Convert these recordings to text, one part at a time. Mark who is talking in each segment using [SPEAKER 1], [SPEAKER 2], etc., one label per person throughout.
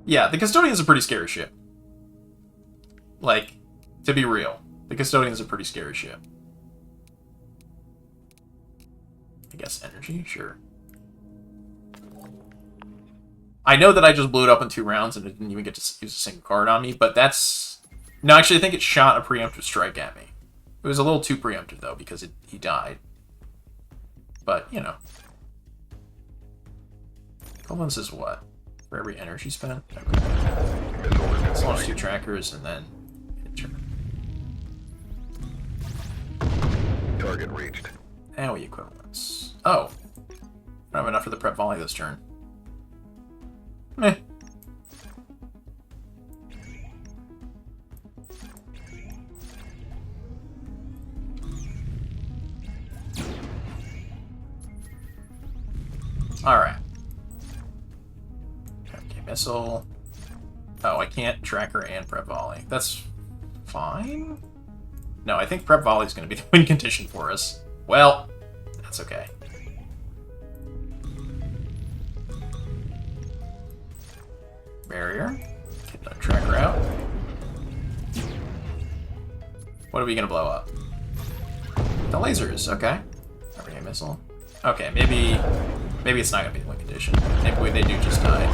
[SPEAKER 1] Yeah, the Custodian's a pretty scary ship. Like, to be real, the Custodian's a pretty scary ship. I guess energy? Sure. I know that I just blew it up in 2 rounds and it didn't even get to use a single card on me, but that's... No, actually, I think it shot a preemptive strike at me. It was a little too preemptive, though, because he died. But, you know. Equivalence is what? For every energy spent? Okay. Let's launch 2 trackers and then...
[SPEAKER 2] Target reached.
[SPEAKER 1] Now we equivalence. Oh. I don't have enough for the prep volley this turn. Meh. Alright. Okay, missile. Oh, I can't tracker and prep volley. That's fine? No, I think prep volley is going to be the win condition for us. Well, that's okay. Barrier. Get the tracker out. What are we going to blow up? The lasers, okay. Everyday missile. Okay, maybe it's not going to be the win condition. Maybe they do just die.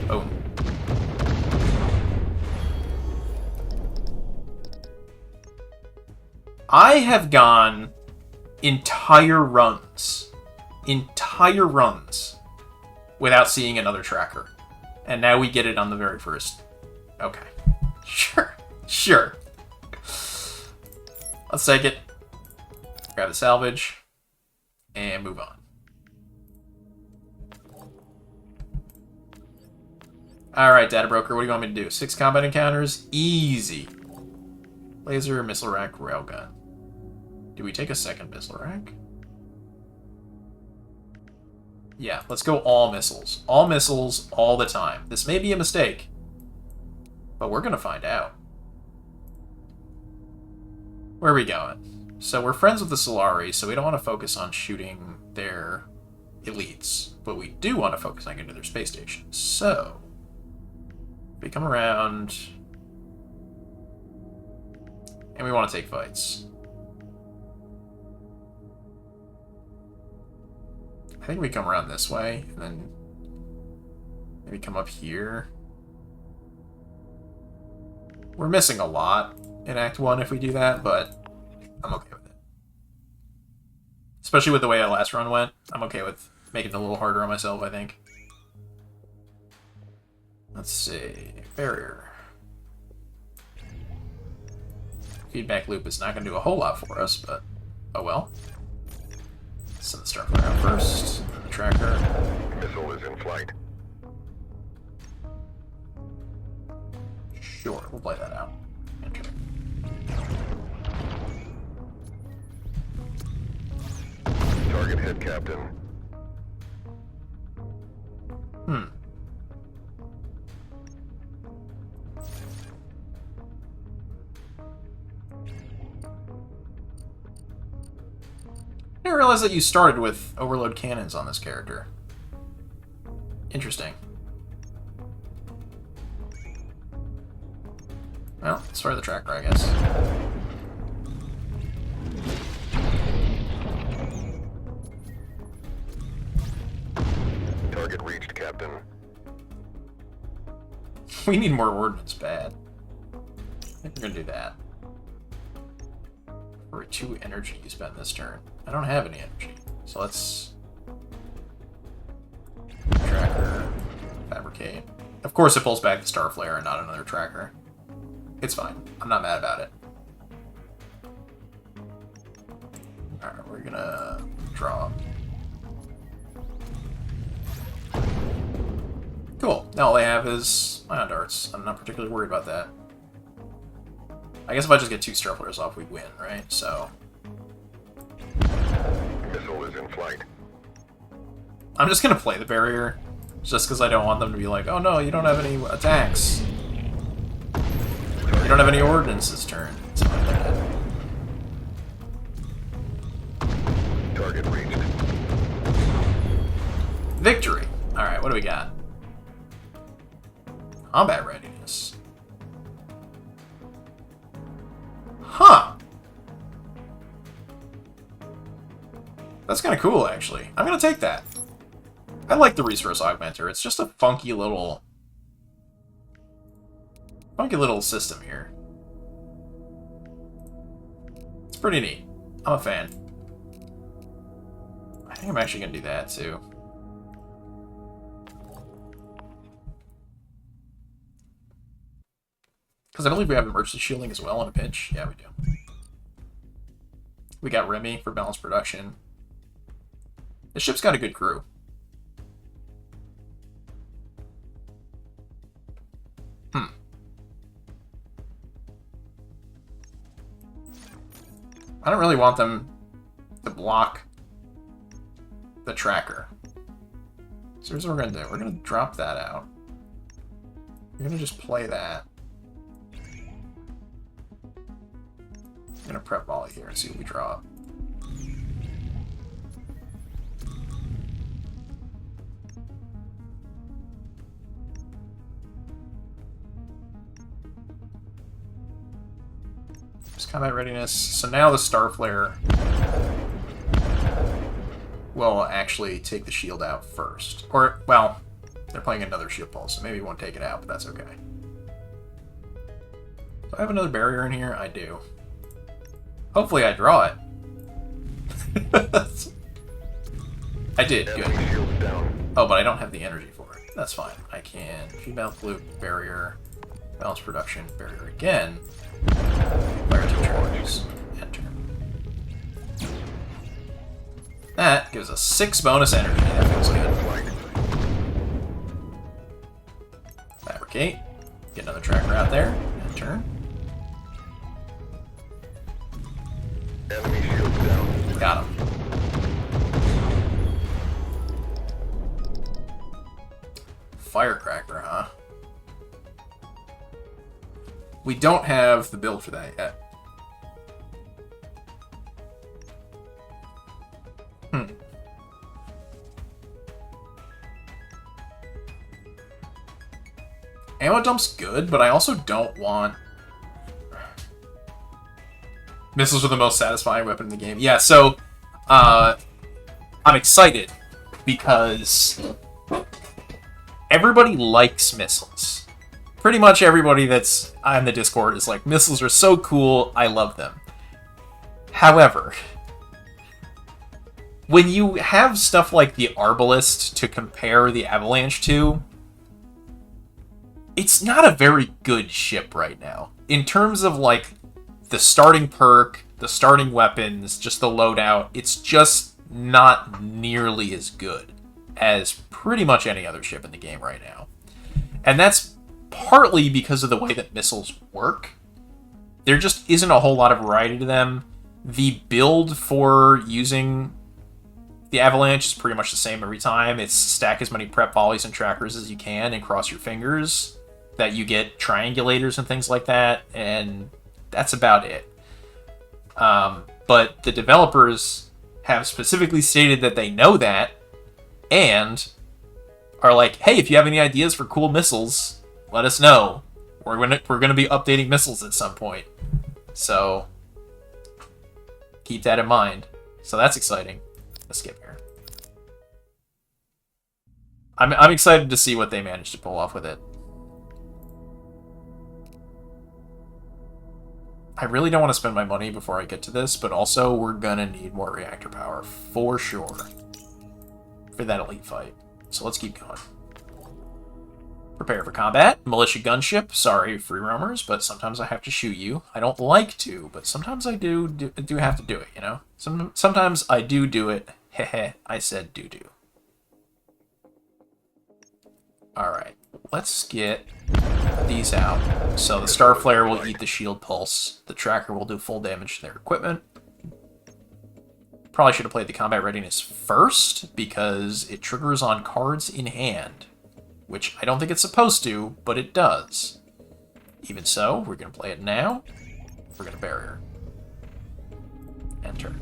[SPEAKER 1] Boom. I have gone entire runs without seeing another tracker. And now we get it on the very first. Okay. Sure. Let's take it. Grab the salvage. And move on. Alright, Data Broker, what do you want me to do? 6 combat encounters? Easy. Laser, missile rack, railgun. Do we take a second missile rack? Yeah, let's go all missiles. All missiles, all the time. This may be a mistake, but we're going to find out. Where are we going? So we're friends with the Solari, so we don't want to focus on shooting their elites, but we do want to focus on getting to their space station. So, we come around, and we want to take fights. I think we come around this way, and then maybe come up here. We're missing a lot in Act 1 if we do that, but I'm okay with it. Especially with the way our last run went, I'm okay with making it a little harder on myself, I think. Let's see. Barrier. Feedback loop is not going to do a whole lot for us, but oh well. Send the Starflyer out first. The tracker.
[SPEAKER 2] Missile is in flight.
[SPEAKER 1] Sure, we'll play that out. Enter.
[SPEAKER 2] Target hit, Captain.
[SPEAKER 1] I didn't realize that you started with overload cannons on this character. Interesting. Well, let's fire the tracker, I guess.
[SPEAKER 2] Target reached, Captain.
[SPEAKER 1] We need more ordnance, bad. I think we're gonna do that. For 2 energy you spent this turn. I don't have any energy, so let's... Tracker, fabricate. Of course it pulls back the Starflare and not another tracker. It's fine. I'm not mad about it. Alright, we're gonna draw. Cool. Now all I have is ion darts. I'm not particularly worried about that. I guess if I just get 2 Starflares off, we win, right? So...
[SPEAKER 2] Missile is in flight.
[SPEAKER 1] I'm just gonna play the barrier, just because I don't want them to be like, oh no, you don't have any attacks. You don't have any ordnance this turn. It's fine, they're dead.
[SPEAKER 2] Target reached.
[SPEAKER 1] Victory! Alright, what do we got? Combat readiness. Huh. That's kind of cool, actually. I'm going to take that. I like the resource augmenter. It's just a funky little system here. It's pretty neat. I'm a fan. I think I'm actually going to do that, too. Because I believe we have emergency shielding as well in a pinch. Yeah, we do. We got Remy for balanced production. The ship's got a good crew. I don't really want them to block the tracker. So here's what we're going to do. We're going to drop that out. We're going to just play that. I'm going to prep volley here and see what we draw. Combat readiness. So now the Star Flare will actually take the shield out first. Or, well, they're playing another shield pulse, so maybe it won't take it out, but that's okay. Do I have another barrier in here? I do. Hopefully I draw it. I did, good. Oh, but I don't have the energy for it. That's fine. I can female flute, barrier, balance production, barrier again. Fire two charges. Enter. That gives us 6 bonus energy. That feels good. Fabricate. Get another tracker out there. Enter.
[SPEAKER 2] Enemy shields down.
[SPEAKER 1] Got him. Firecracker, huh? We don't have the build for that yet. Ammo dump's good, but I also don't want... Missiles are the most satisfying weapon in the game. Yeah, so... I'm excited because everybody likes missiles. Pretty much everybody that's on the Discord is like, missiles are so cool, I love them. However, when you have stuff like the Arbalest to compare the Avalanche to, it's not a very good ship right now. In terms of, like, the starting perk, the starting weapons, just the loadout, it's just not nearly as good as pretty much any other ship in the game right now. And that's partly because of the way that missiles work. There just isn't a whole lot of variety to them. The build for using the Avalanche is pretty much the same every time. It's stack as many prep volleys and trackers as you can and cross your fingers that you get triangulators and things like that, and that's about it. But the developers have specifically stated that they know that, and are like, hey, if you have any ideas for cool missiles, let us know. We're gonna be updating missiles at some point. So keep that in mind. So that's exciting. Let's skip here. I'm excited to see what they manage to pull off with it. I really don't want to spend my money before I get to this, but also we're gonna need more reactor power for sure for that elite fight. So let's keep going. Prepare for combat. Militia gunship. Sorry, free roamers, but sometimes I have to shoot you. I don't like to, but sometimes I do have to do it, you know? Sometimes I do it. Heh, I said do. Alright, let's get these out. So the Star Flare will eat the shield pulse. The tracker will do full damage to their equipment. Probably should have played the combat readiness first, because it triggers on cards in hand. Which I don't think it's supposed to, but it does. Even so, we're going to play it now. We're going to barrier. Enter.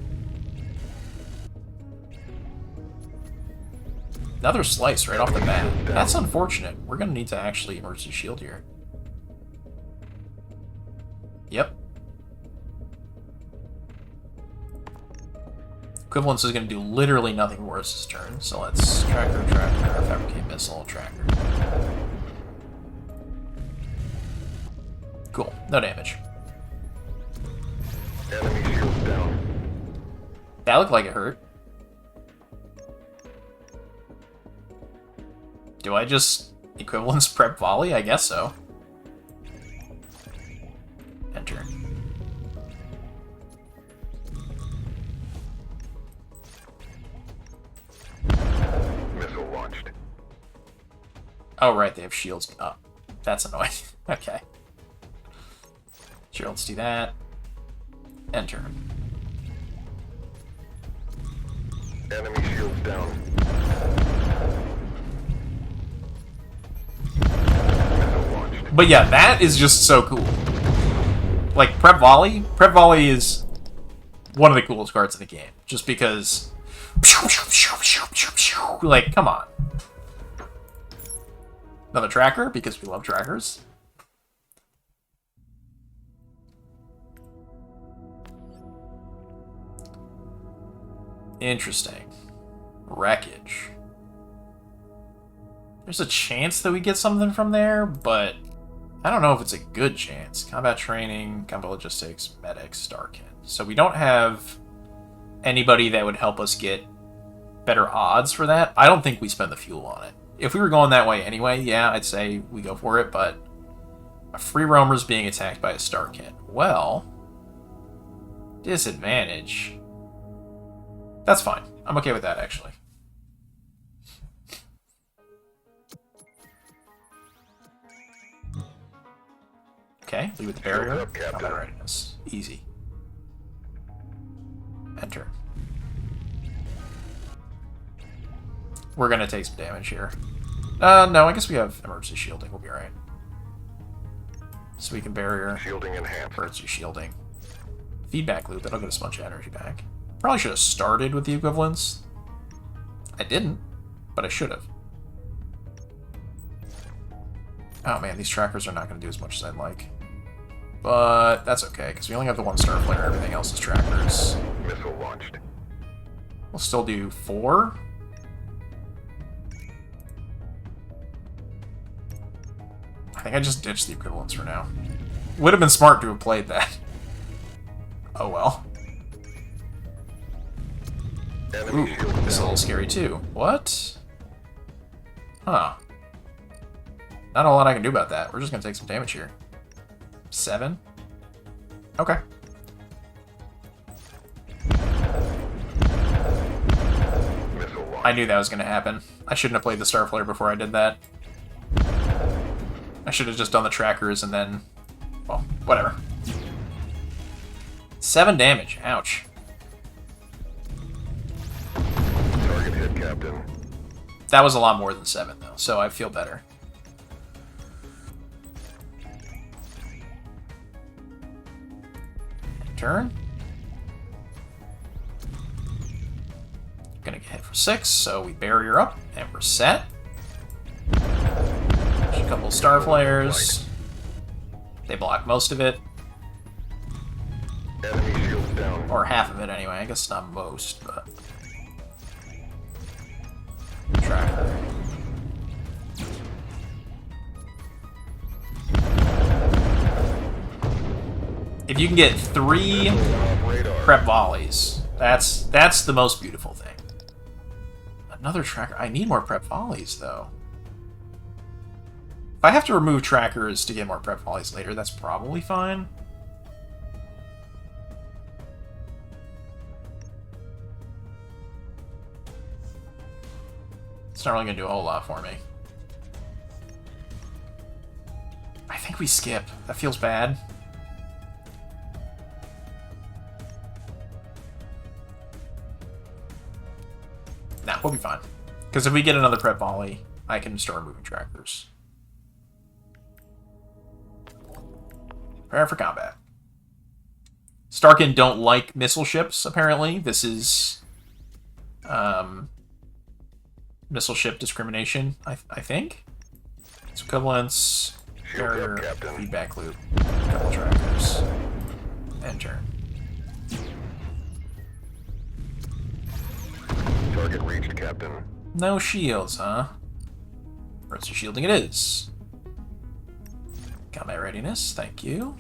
[SPEAKER 1] Another slice right off the bat. That's unfortunate. We're going to need to actually emergency shield here. Yep. Equivalence is going to do literally nothing worse this turn. So let's tracker, fabricate missile, tracker. Cool. No damage.
[SPEAKER 2] Enemy shields down.
[SPEAKER 1] That looked like it hurt. Do I just equivalence prep volley? I guess so. Enter.
[SPEAKER 2] Missile launched.
[SPEAKER 1] Oh, right, they have shields up. That's annoying. Okay. Sure, let's do that. Enter.
[SPEAKER 2] Enemy shields down. Missile launched.
[SPEAKER 1] But yeah, that is just so cool. Like, Prep Volley? Prep Volley is one of the coolest cards in the game. Just because... Like, come on. Another tracker, because we love trackers. Interesting. Wreckage. There's a chance that we get something from there, but I don't know if it's a good chance. Combat training, combat logistics, medics, Starkin. So we don't have anybody that would help us get better odds for that. I don't think we spend the fuel on it. If we were going that way anyway, yeah, I'd say we go for it, but a free roamer's being attacked by a Starkin. Well, disadvantage. That's fine. I'm okay with that, actually. Okay, leave with the barrier.
[SPEAKER 2] Up, Captain.
[SPEAKER 1] Combat readiness. Easy. Enter. We're gonna take some damage here. No, I guess we have emergency shielding. We'll be alright. So we can barrier.
[SPEAKER 2] Shielding enhanced.
[SPEAKER 1] Emergency shielding. Feedback loop. That'll get us a bunch of energy back. Probably should have started with the equivalence. I didn't, but I should have. Oh man, these trackers are not going to do as much as I'd like. But that's okay, because we only have the one star flare, everything else is trackers.
[SPEAKER 2] Missile launched.
[SPEAKER 1] We'll still do 4. I think I just ditched the equivalence for now. Would have been smart to have played that. Oh well. Ooh, this is a little scary too. What? Huh. Not a lot I can do about that. We're just gonna take some damage here. 7? Okay. I knew that was gonna happen. I shouldn't have played the Star Flare before I did that. I should have just done the trackers and then... Well, whatever. 7 damage. Ouch.
[SPEAKER 2] Target hit, Captain.
[SPEAKER 1] That was a lot more than 7, though, so I feel better. Turn. Gonna get hit for 6, so we barrier up, and we're set. A couple star flares. They block most of it.
[SPEAKER 2] Enemy shields down.
[SPEAKER 1] Or half of it, anyway. I guess not most, but... Tracker. If you can get 3 prep volleys, that's the most beautiful thing. Another tracker. I need more prep volleys, though. If I have to remove trackers to get more prep volleys later, that's probably fine. It's not really going to do a whole lot for me. I think we skip. That feels bad. Nah, we'll be fine. Because if we get another prep volley, I can start removing trackers. Prepare for combat. Starkin don't like missile ships, apparently. This is Missile ship discrimination, I think? It's equivalence, carrier,
[SPEAKER 2] Captain.
[SPEAKER 1] feedback loop, couple trackers. Enter.
[SPEAKER 2] Target reached, Captain.
[SPEAKER 1] No shields, huh? Emergency shielding it is. Combat readiness, thank you.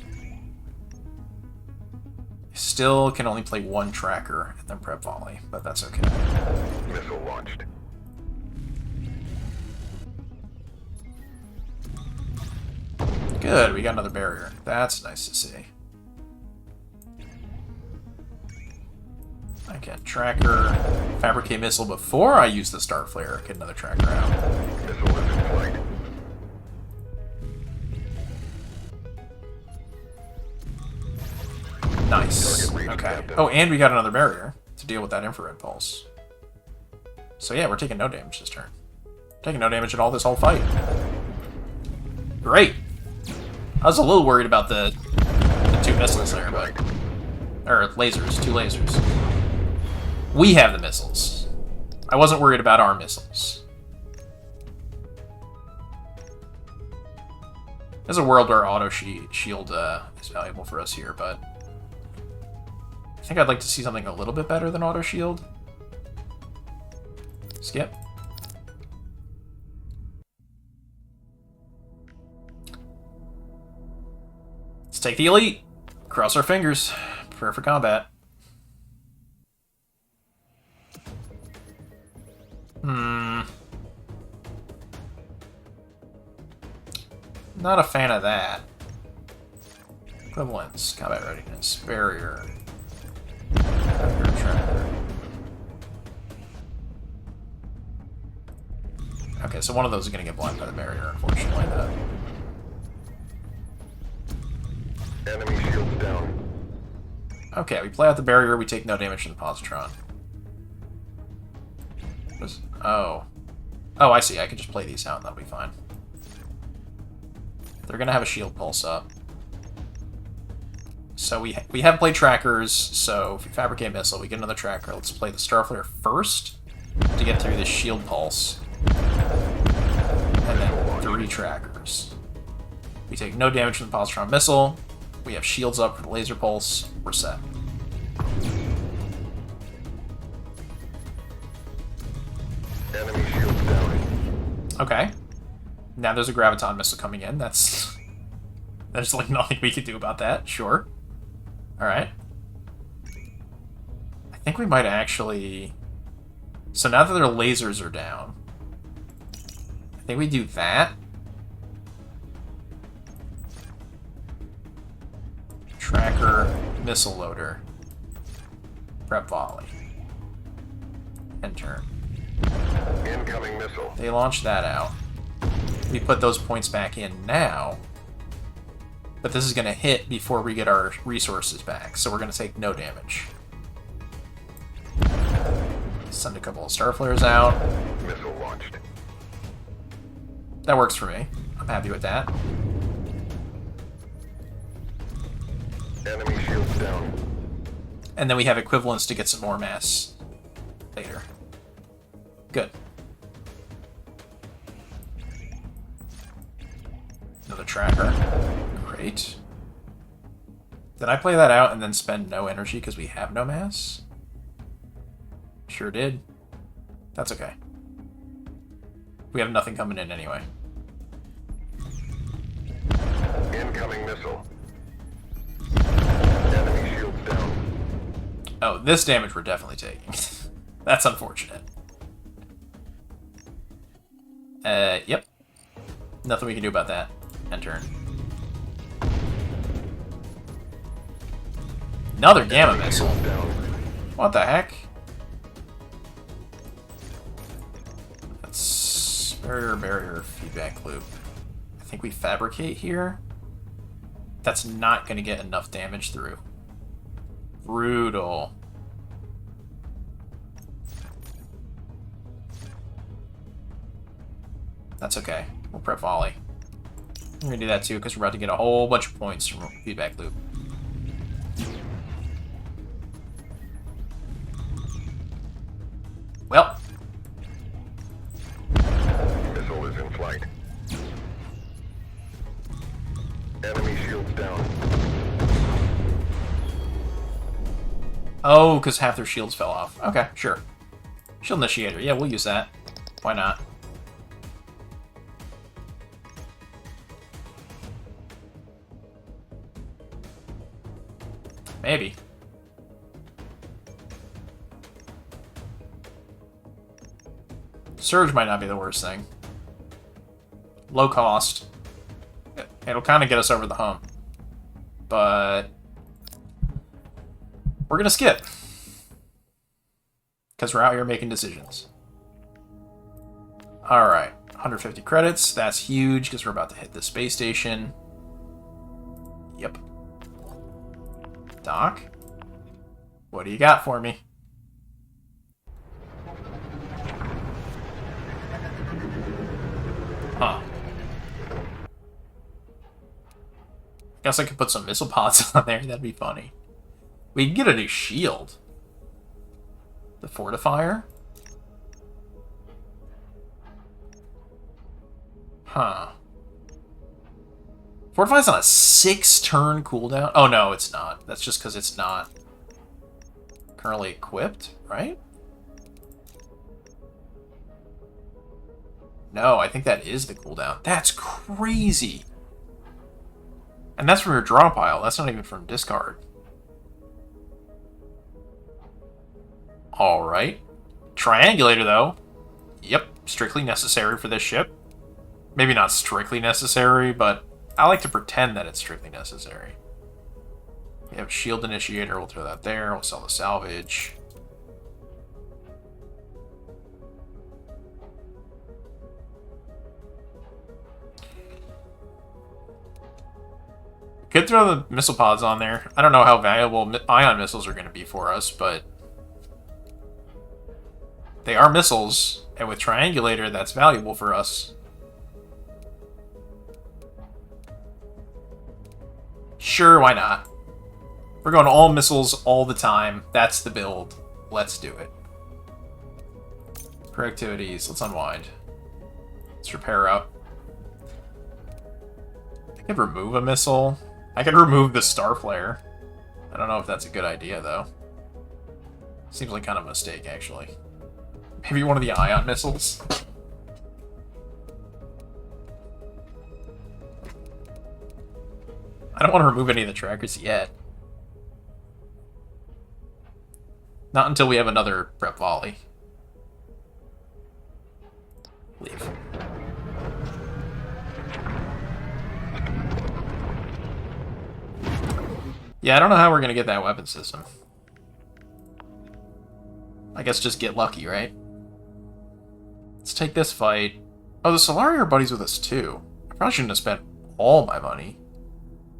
[SPEAKER 1] Still can only play one tracker and then prep volley, but that's okay.
[SPEAKER 2] Missile launched.
[SPEAKER 1] Good, we got another barrier. That's nice to see. I can tracker, fabricate missile before I use the star flare. Get another tracker out.
[SPEAKER 2] Missile is in flight.
[SPEAKER 1] Nice.
[SPEAKER 2] Target reached,
[SPEAKER 1] Okay.
[SPEAKER 2] Captain.
[SPEAKER 1] Oh, and we got another barrier to deal with that infrared pulse. So yeah, we're taking no damage this turn. Taking no damage at all this whole fight. Great. I was a little worried about the two missiles there, but... Or lasers, two lasers. We have the missiles. I wasn't worried about our missiles. There's a world where auto shield is valuable for us here, but... I think I'd like to see something a little bit better than auto shield. Skip. Let's take the elite. Cross our fingers. Prepare for combat. Not a fan of that. Equivalence, combat readiness, barrier, tracker. Okay, so one of those is going to get blocked by the barrier, unfortunately.
[SPEAKER 2] Enemy shields down.
[SPEAKER 1] Okay, we play out the barrier, we take no damage from the positron. Oh. Oh, I see. I can just play these out and that'll be fine. They're going to have a shield pulse up. So we have played trackers, so if we fabricate missile, we get another tracker. Let's play the star flare first to get through this shield pulse. And then 3 trackers. We take no damage from the positron missile. We have shields up for the laser pulse. We're set.
[SPEAKER 2] Enemy shields down.
[SPEAKER 1] Okay. Now there's a graviton missile coming in. There's like nothing we can do about that. Sure. Alright. I think we might actually... So now that their lasers are down, I think we do that. Tracker, missile loader, prep volley, and turn.
[SPEAKER 2] Incoming missile.
[SPEAKER 1] They launch that out. We put those points back in now, but this is going to hit before we get our resources back, so we're going to take no damage. Send a couple of star flares out.
[SPEAKER 2] Missile launched.
[SPEAKER 1] That works for me. I'm happy with that.
[SPEAKER 2] Enemy shields down.
[SPEAKER 1] And then we have equivalents to get some more mass later. Good. Another tracker. Great. Did I play that out and then spend no energy because we have no mass? Sure did. That's okay. We have nothing coming in anyway.
[SPEAKER 2] Incoming missile. Enemy shields down.
[SPEAKER 1] Oh, this damage we're definitely taking. That's unfortunate. Yep. Nothing we can do about that. End turn. Another gamma missile.
[SPEAKER 2] Down.
[SPEAKER 1] What the heck? That's barrier, feedback loop. I think we fabricate here. That's not going to get enough damage through. Brutal. That's okay. We'll prep volley. We're going to do that too because we're about to get a whole bunch of points from feedback loop. Well. Oh, because half their shields fell off. Okay, sure. Shield Initiator. Yeah, we'll use that. Why not? Maybe. Surge might not be the worst thing. Low cost. It'll kind of get us over the hump. But we're going to skip. Because we're out here making decisions. Alright. 150 credits. That's huge because we're about to hit the space station. Yep. Doc? What do you got for me? Huh. Guess I could put some missile pods on there. That'd be funny. We can get a new shield. The Fortifier? Huh. Fortify's on a 6-turn cooldown? Oh, no, it's not. That's just because it's not currently equipped, right? No, I think that is the cooldown. That's crazy! And that's from your draw pile. That's not even from discard. Alright. Triangulator, though. Yep, strictly necessary for this ship. Maybe not strictly necessary, but I like to pretend that it's strictly necessary. We have Shield Initiator. We'll throw that there. We'll sell the salvage. Could throw the missile pods on there. I don't know how valuable ion missiles are going to be for us, but they are missiles, and with Triangulator, that's valuable for us. Sure, why not? We're going all missiles all the time. That's the build. Let's do it. Per activities. Let's unwind. Let's repair up. I could remove a missile. I could remove the Star Flare. I don't know if that's a good idea, though. Seems like kind of a mistake, actually. Maybe one of the ion missiles? I don't want to remove any of the trackers yet. Not until we have another prep volley. Leave. Yeah, I don't know how we're going to get that weapon system. I guess just get lucky, right? Let's take this fight. Oh, the Solari are buddies with us, too. I probably shouldn't have spent all my money.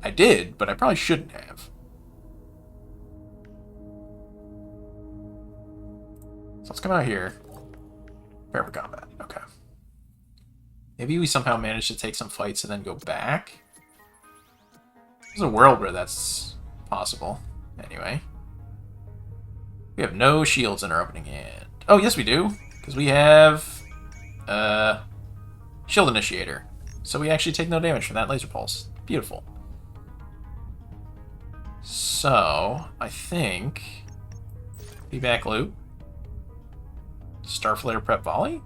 [SPEAKER 1] I did, but I probably shouldn't have. So let's come out here. Prepare for combat. Okay. Maybe we somehow manage to take some fights and then go back? There's a world where that's possible. Anyway. We have no shields in our opening hand. Oh, yes we do. Because we have... Shield Initiator. So we actually take no damage from that laser pulse. Beautiful. So, I think... Feedback loop. Starflare prep volley?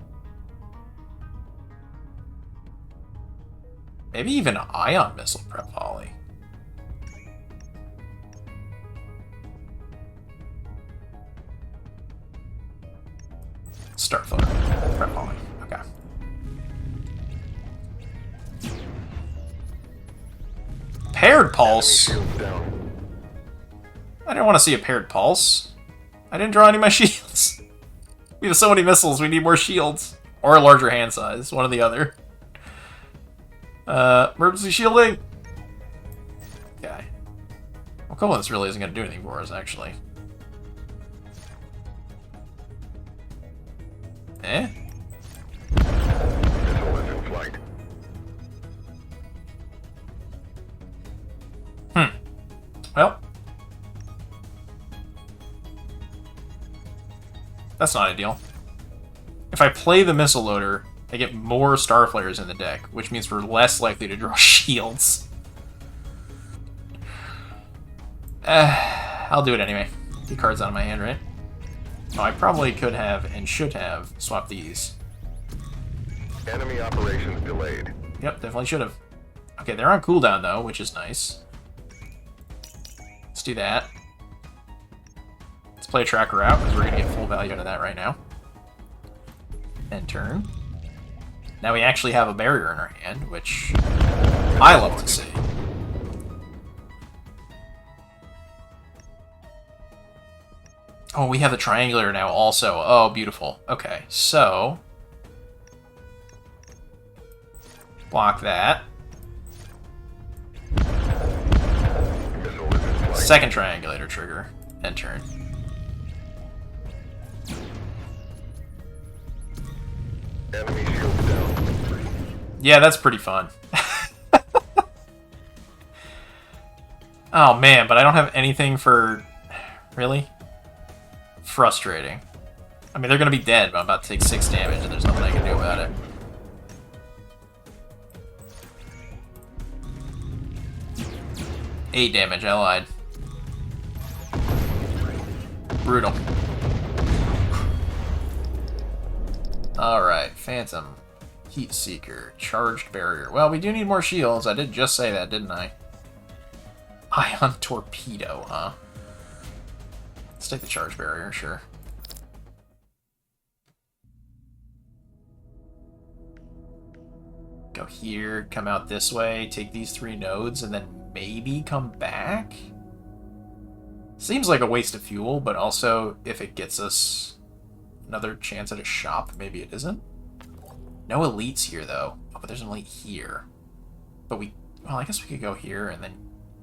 [SPEAKER 1] Maybe even ion missile prep volley. Starflare prep volley. Okay. Paired pulse? I didn't want to see a paired pulse. I didn't draw any of my shields. We have so many missiles, we need more shields. Or a larger hand size, one or the other. Emergency shielding! Okay. Well, cool, this really isn't going to do anything for us, actually. Eh?
[SPEAKER 2] Missile is in flight.
[SPEAKER 1] Well. That's not ideal. If I play the missile loader, I get more star flares in the deck, which means we're less likely to draw shields. I'll do it anyway. Two cards out of my hand, right? Oh, I probably could have and should have swapped these.
[SPEAKER 2] Enemy operations delayed.
[SPEAKER 1] Yep, definitely should have. Okay, they're on cooldown, though, which is nice. Let's do that. Let's play a tracker out, because we're going to get full value out of that right now. End turn. Now we actually have a barrier in our hand, which I love to see. Oh, we have the triangulator now also. Oh, beautiful. Okay, so... block that.
[SPEAKER 2] Missile is in flight.
[SPEAKER 1] Second triangulator trigger. End turn.
[SPEAKER 2] Enemy shields down.
[SPEAKER 1] Yeah, that's pretty fun. Oh man, but I don't have anything for... Really? Frustrating. I mean, they're gonna be dead, but I'm about to take 6 damage and there's nothing I can do about it. Eight damage, I lied. Brutal. Alright, Phantom. Heat Seeker. Charged Barrier. Well, we do need more shields. I did just say that, didn't I? Ion Torpedo, huh? Let's take the Charged Barrier, sure. Go here, come out this way, take these 3 nodes, and then maybe come back? Seems like a waste of fuel, but also, if it gets us another chance at a shop, maybe it isn't. No elites here, though. Oh, but there's an elite here. But we... well, I guess we could go here, and then...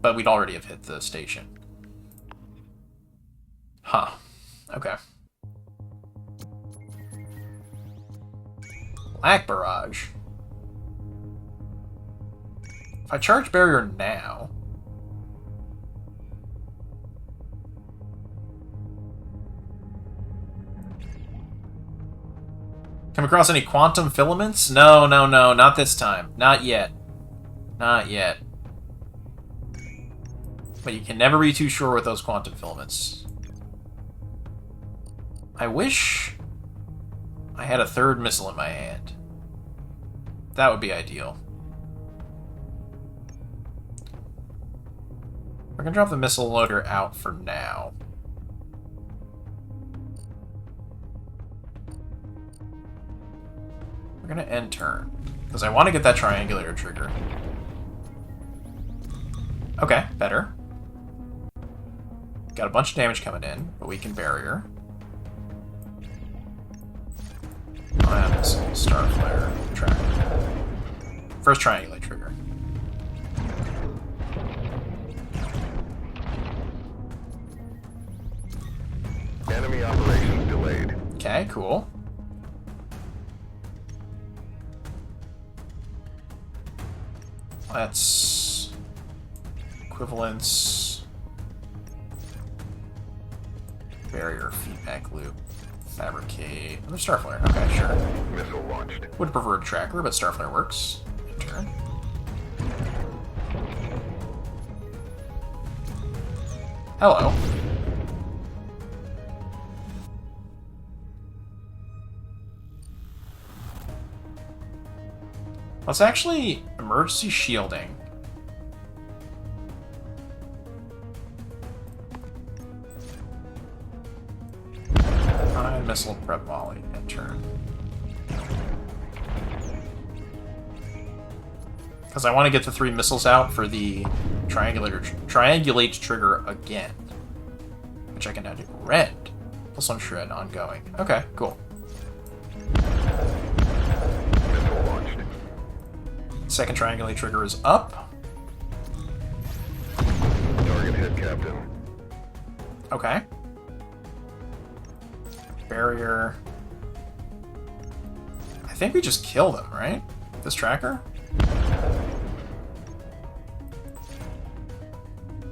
[SPEAKER 1] but we'd already have hit the station. Huh. Okay. Black Barrage. If I charge barrier now... come across any quantum filaments? No, no, no, not this time. Not yet. Not yet. But you can never be too sure with those quantum filaments. I wish I had a 3rd missile in my hand. That would be ideal. We're gonna drop the missile loader out for now. We're gonna end turn, because I want to get that triangulator trigger. Okay, better. Got a bunch of damage coming in, but we can barrier. Ion missile, Starflare, tracker. First triangulate trigger.
[SPEAKER 2] Enemy operations delayed.
[SPEAKER 1] Okay, cool. Let's... equivalence... barrier, feedback loop, fabricate... another Starflare. Okay, sure.
[SPEAKER 2] Missile launched.
[SPEAKER 1] Would prefer a tracker, but Starflare works. Turn. Hello. Let's actually emergency shielding. Ion missile prep volley and turn. Because I want to get the 3 missiles out for the triangulate trigger again, which I can now do. Red +1 shred ongoing. Okay, cool.
[SPEAKER 2] Missile launched.
[SPEAKER 1] Second triangulate trigger is up.
[SPEAKER 2] Target hit, Captain.
[SPEAKER 1] Okay. Barrier. I think we just kill them, right? This tracker?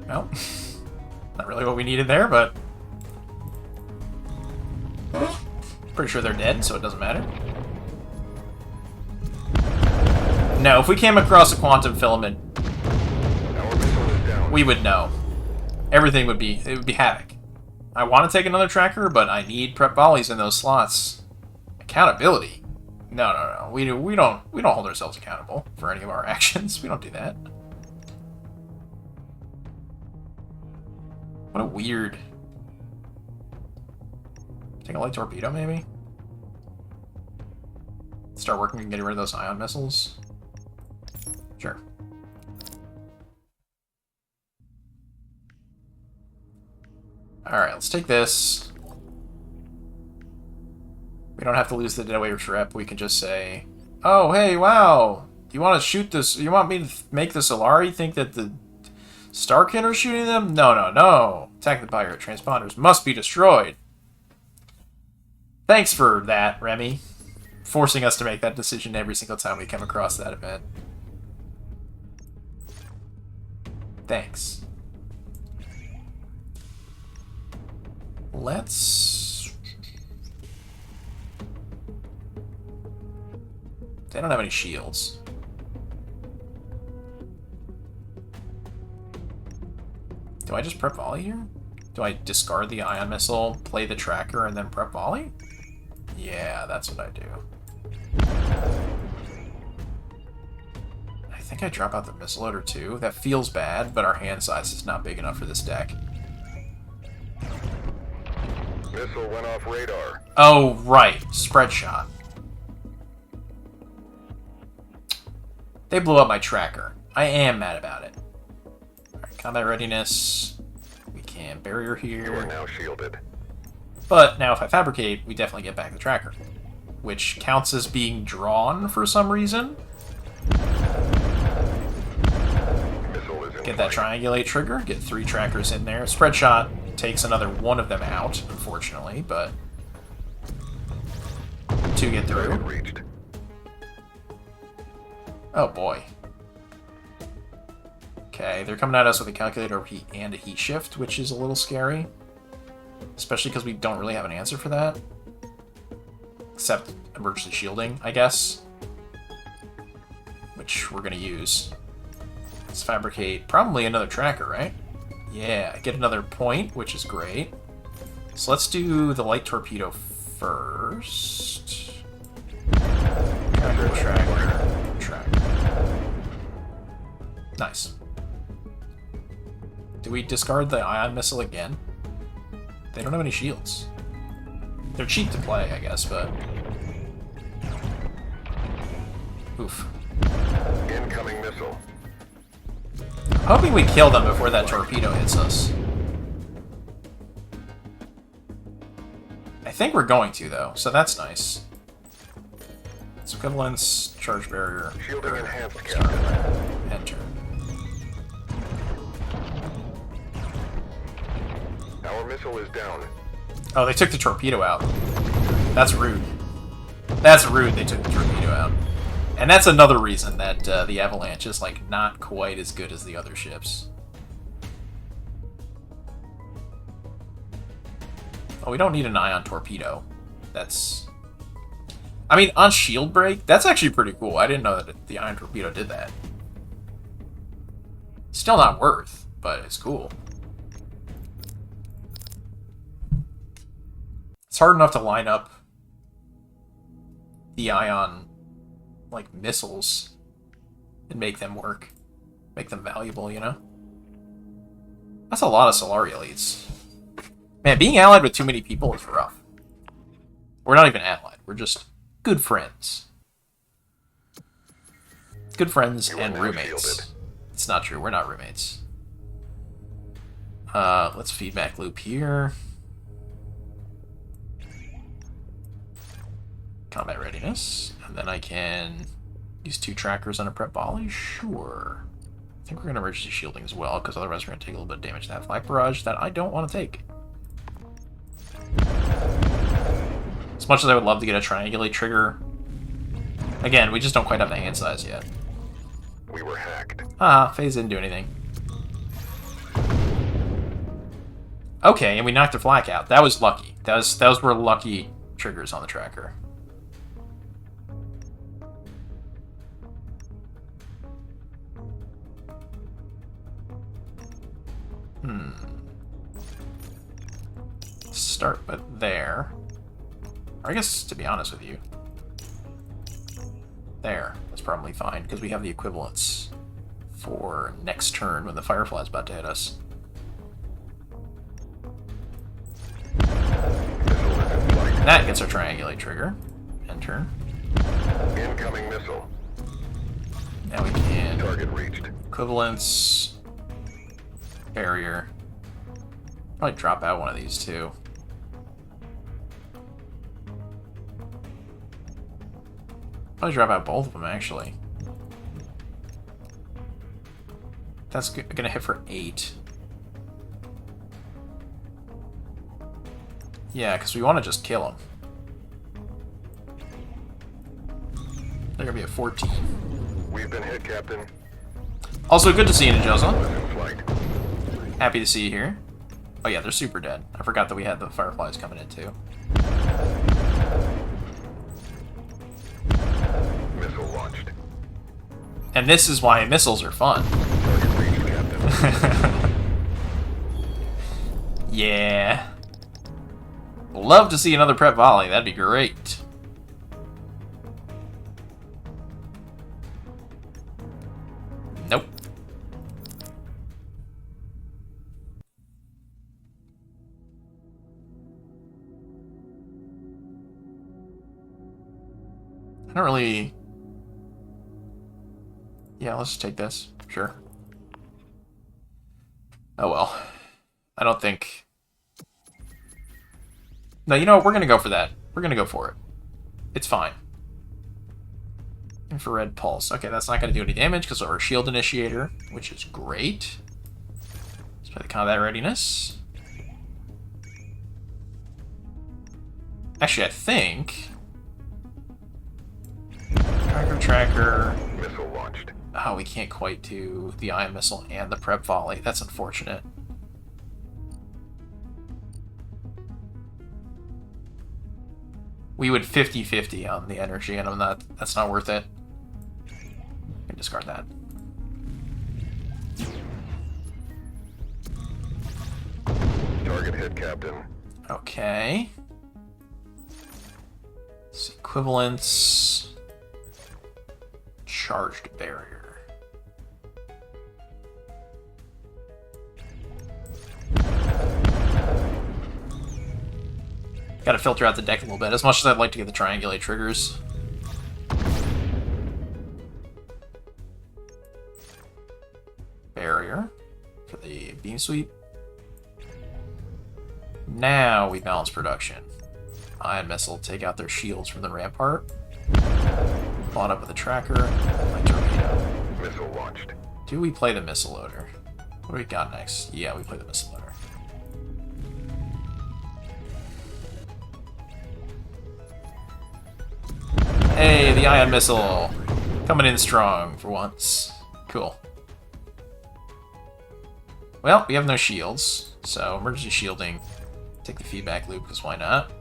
[SPEAKER 1] No. Not really what we needed there, but... pretty sure they're dead, so it doesn't matter. No, if we came across a quantum filament,
[SPEAKER 2] Our missile is down.
[SPEAKER 1] we would know. Everything would be... it would be havoc. I want to take another tracker, but I need prep volleys in those slots. Accountability? No, no, no. We don't hold ourselves accountable for any of our actions. We don't do that. What a weird... Take a light torpedo, maybe? Start working on getting rid of those ion missiles? Sure. Alright, let's take this. We don't have to lose the deadweight trip. We can just say, oh, hey, wow. You want to shoot this? You want me to make the Solari think that the Starkin are shooting them? No, no, no. Attack the pirate. Transponders must be destroyed. Thanks for that, Remy. Forcing us to make that decision every single time we come across that event. Thanks. Let's... They don't have any shields. Do I just prep volley here? Do I discard the ion missile, play the tracker, and then prep volley? Yeah, that's what I do. I think I drop out the missile loader too. That feels bad, but our hand size is not big enough for this deck.
[SPEAKER 2] Missile went off radar.
[SPEAKER 1] Oh, right. Spread shot. They blew up my tracker. I am mad about it. Alright, combat readiness. We can barrier here.
[SPEAKER 2] You are now shielded.
[SPEAKER 1] But now if I fabricate, we definitely get back the tracker. Which counts as being drawn for some reason.
[SPEAKER 2] Missile is in
[SPEAKER 1] Get that
[SPEAKER 2] flight.
[SPEAKER 1] triangulate trigger, get 3 trackers in there. Spread shot takes another 1 of them out, unfortunately, but 2 get through.
[SPEAKER 2] Target reached.
[SPEAKER 1] Oh boy. Okay, they're coming at us with a calculator and a heat shift, which is a little scary. Especially because we don't really have an answer for that. Except emergency shielding, I guess. Which we're going to use. Let's fabricate probably another tracker, right? Yeah, get another point, which is great. So let's do the light torpedo first. Tracker, tracker, tracker. Nice. Do we discard the ion missile again? They don't have any shields. They're cheap to play, I guess, but... Oof.
[SPEAKER 2] Incoming missile.
[SPEAKER 1] Hoping we kill them before that torpedo hits us. I think we're going to, though, so that's nice. It's equivalence, charge barrier.
[SPEAKER 2] Shielding enhanced,
[SPEAKER 1] Start.
[SPEAKER 2] Captain.
[SPEAKER 1] Enter.
[SPEAKER 2] Our missile is down.
[SPEAKER 1] Oh, they took the torpedo out. That's rude. That's rude, they took the torpedo out. And that's another reason that the Avalanche is, like, not quite as good as the other ships. Oh, we don't need an ion torpedo. That's... I mean, on shield break, that's actually pretty cool. I didn't know that the ion torpedo did that. Still not worth, but it's cool. It's hard enough to line up the ion, like, missiles and make them work. Make them valuable, you know? That's a lot of Solari elites. Man, being allied with too many people is rough. We're not even allied. We're just good friends. Good friends
[SPEAKER 2] You are
[SPEAKER 1] and
[SPEAKER 2] now
[SPEAKER 1] roommates.
[SPEAKER 2] shielded.
[SPEAKER 1] It's not true. We're not roommates. Let's feedback loop here. Combat readiness. And then I can use 2 trackers on a prep volley? Sure. I think we're going to emergency shielding as well, because otherwise we're going to take a little bit of damage to that flak barrage that I don't want to take. As much as I would love to get a triangulate trigger, again, we just don't quite have the hand size yet.
[SPEAKER 2] We were hacked.
[SPEAKER 1] Ah, phase didn't do anything. Okay, and we knocked the flak out. That was lucky. Those were lucky triggers on the tracker. Start with there. Or I guess, to be honest with you, there. That's probably fine, because we have the equivalents for next turn when the Firefly's about to hit us. That gets our triangulate trigger. End turn.
[SPEAKER 2] Incoming missile.
[SPEAKER 1] Now we can
[SPEAKER 2] Target reached.
[SPEAKER 1] equivalents, barrier. Probably drop out one of these two. Probably drop out both of them, actually. That's gonna hit for 8. Yeah, because we want to just kill him. They're gonna be at 14.
[SPEAKER 2] We've been hit, Captain.
[SPEAKER 1] Also, good to see you, Ninjosa.
[SPEAKER 2] In flight.
[SPEAKER 1] Happy to see you here. Oh yeah, they're super dead. I forgot that we had the Fireflies coming in too.
[SPEAKER 2] Missile launched.
[SPEAKER 1] And this is why missiles are fun.
[SPEAKER 2] Target reached, Captain.
[SPEAKER 1] Yeah. Love to see another prep volley. That'd be great. Nope. I don't really... Yeah, let's just take this. Sure. Oh well. I don't think... No, you know what? We're going to go for that. We're going to go for it. It's fine. Infrared pulse. Okay, that's not going to do any damage because of our shield initiator, which is great. Let's play the combat readiness. Actually, I think... Tracker.
[SPEAKER 2] Missile launched.
[SPEAKER 1] Oh, we can't quite do the ion missile and the prep volley. That's unfortunate. We would 50-50 on the energy, and that's not worth it. I can discard that.
[SPEAKER 2] Target hit, Captain.
[SPEAKER 1] Okay. It's equivalence. Charged barrier. Gotta filter out the deck a little bit, as much as I'd like to get the triangulate triggers. Barrier for the beam sweep. Now we balance production. Ion missile, take out their shields from the rampart. Bought up with a tracker. My torpedo.
[SPEAKER 2] Missile launched.
[SPEAKER 1] Do we play the missile loader? What do we got next? Yeah, we play the missile loader. Hey, the ion missile! Coming in strong for once. Cool. Well, we have no shields, so emergency shielding. Take the feedback loop, because why not?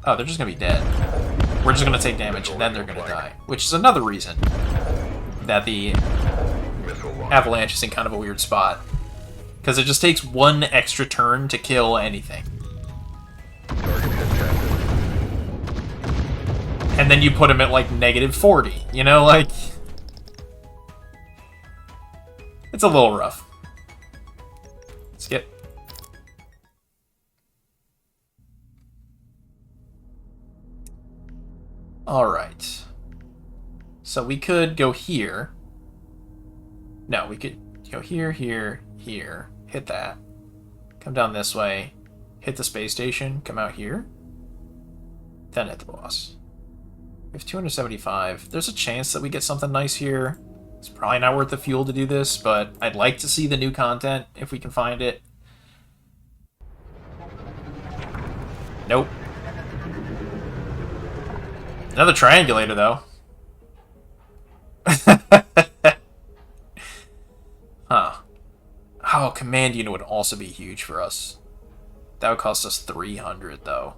[SPEAKER 1] Oh, they're just gonna be dead. We're just gonna take damage, and then they're gonna die. Which is another reason that the Avalanche is in kind of a weird spot. Because it just takes one extra turn to kill anything. And then you put him at, like, -40. You know, like... It's a little rough. Skip. Alright. So we could go here. No, we could go here, here, here. Hit that. Come down this way. Hit the space station. Come out here. Then hit the boss. We have 275. There's a chance that we get something nice here. It's probably not worth the fuel to do this, but I'd like to see the new content if we can find it. Nope. Another triangulator, though. Huh. Oh, command unit would also be huge for us. That would cost us 300, though.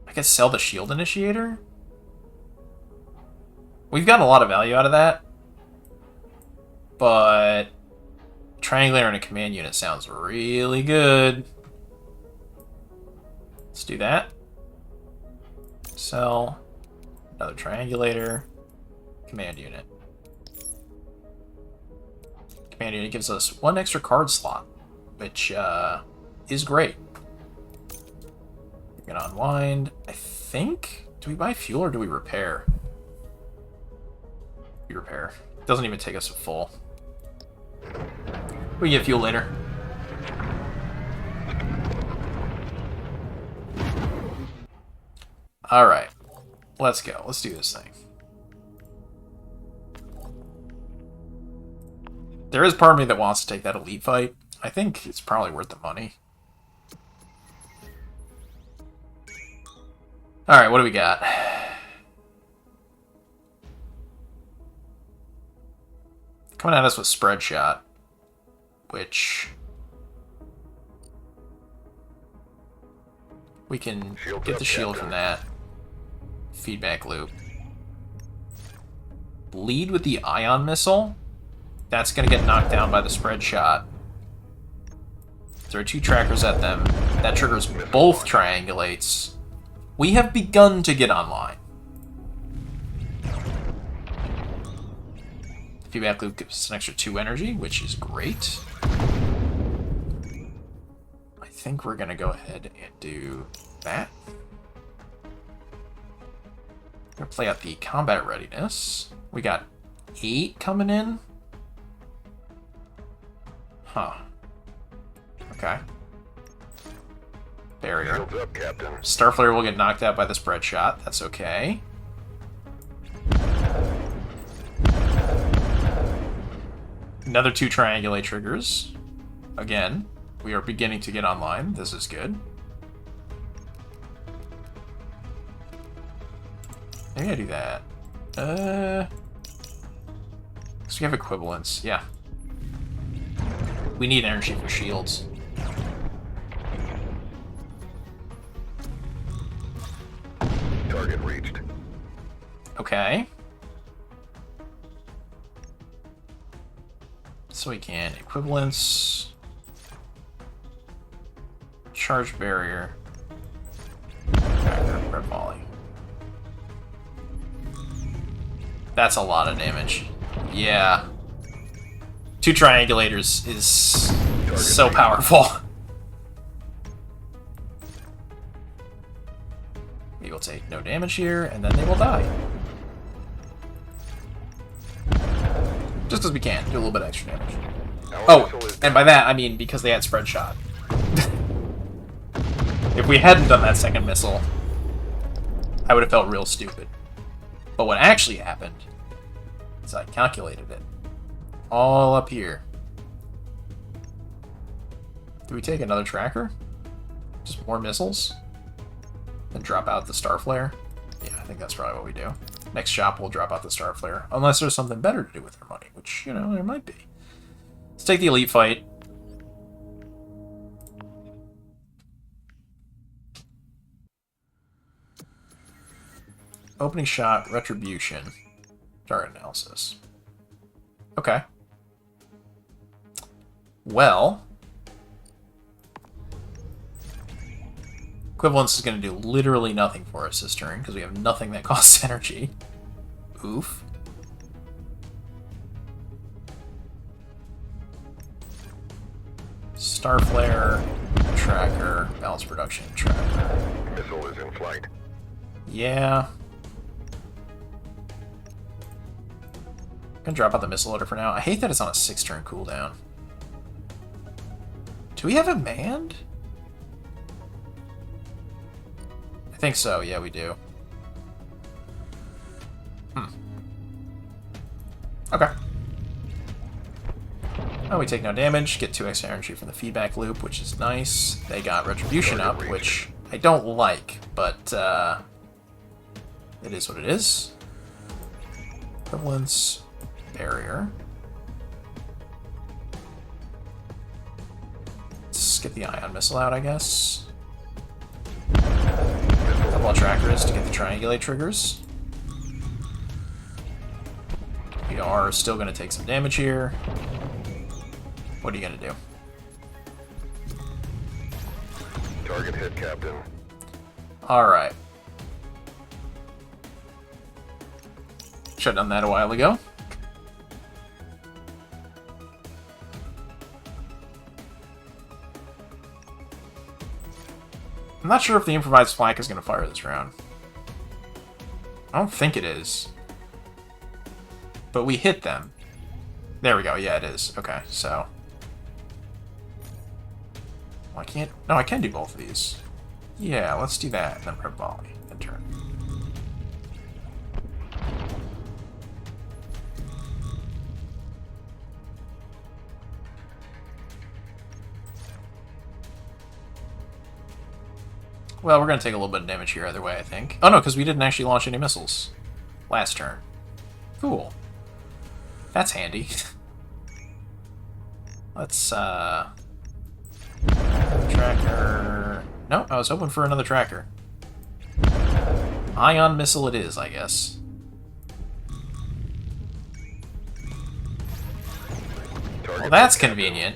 [SPEAKER 1] I could sell the shield initiator? We've gotten a lot of value out of that. But Triangulator and a command unit sounds really good. Let's do that. Sell. Another triangulator. Command unit. Command unit gives us 1 extra card slot, which is great. We're gonna unwind. I think. Do we buy fuel or do we repair? We repair. It doesn't even take us a full. We get fuel later. Alright. Let's go. Let's do this thing. There is part of me that wants to take that elite fight. I think it's probably worth the money. Alright, what do we got? Coming at us with spread shot, which we can get the shield from that. Feedback loop. Lead with the ion missile. That's going to get knocked down by the spread shot. There are 2 trackers at them. That triggers both triangulates. We have begun to get online. Feedback loop gives us an extra 2 energy, which is great. I think we're going to go ahead and do that. We're going to play out the combat readiness. We got 8 coming in. Huh. Okay. Barrier.
[SPEAKER 2] Shields up, Captain.
[SPEAKER 1] Starflare will get knocked out by the spread shot. That's okay. Another 2 triangulate triggers. Again, we are beginning to get online. This is good. Maybe I do that. So we have equivalents. Yeah. We need energy for shields.
[SPEAKER 2] Target reached.
[SPEAKER 1] Okay. So we can equivalence, charge barrier, red volley. That's a lot of damage. Yeah. 2 triangulators is so powerful. We will take no damage here, and then they will die. Just because we can. Do a little bit extra damage. Oh, and by that, I mean because they had spread shot. If we hadn't done that second missile, I would have felt real stupid. But what actually happened is I calculated it. All up here. Do we take another tracker? Just more missiles? And drop out the star flare? Yeah, I think that's probably what we do. Next shop, we'll drop out the star flare. Unless there's something better to do with our money, which, you know, there might be. Let's take the elite fight. Opening shot, retribution. Target analysis. Okay. Well, equivalence is going to do literally nothing for us this turn because we have nothing that costs energy. Oof. Star flare, tracker, balance production, tracker.
[SPEAKER 2] Missile is in flight.
[SPEAKER 1] Yeah. I'm gonna drop out the missile loader for now. I hate that it's on a 6-turn cooldown. Do we have it manned? I think so, yeah, we do. Okay. Oh, we take no damage, get 2 extra energy from the feedback loop, which is nice. They got retribution up, which I don't like, but it is what it is. Equivalence, barrier. Let's get the ion missile out, I guess. Couple of trackers to get the triangulate triggers. We are still going to take some damage here. What are you gonna do?
[SPEAKER 2] Target hit, Captain.
[SPEAKER 1] Alright. Should have done that a while ago. I'm not sure if the improvised flank is going to fire this round. I don't think it is. But we hit them. There we go. Yeah, it is. Okay, so... Well, I can't... No, I can do both of these. Yeah, let's do that. And then prep volley. And turn. Well, we're going to take a little bit of damage here either way, I think. Oh, no, because we didn't actually launch any missiles last turn. Cool. That's handy. Let's, tracker... No, I was hoping for another tracker. Ion missile it is, I guess. Well, that's convenient.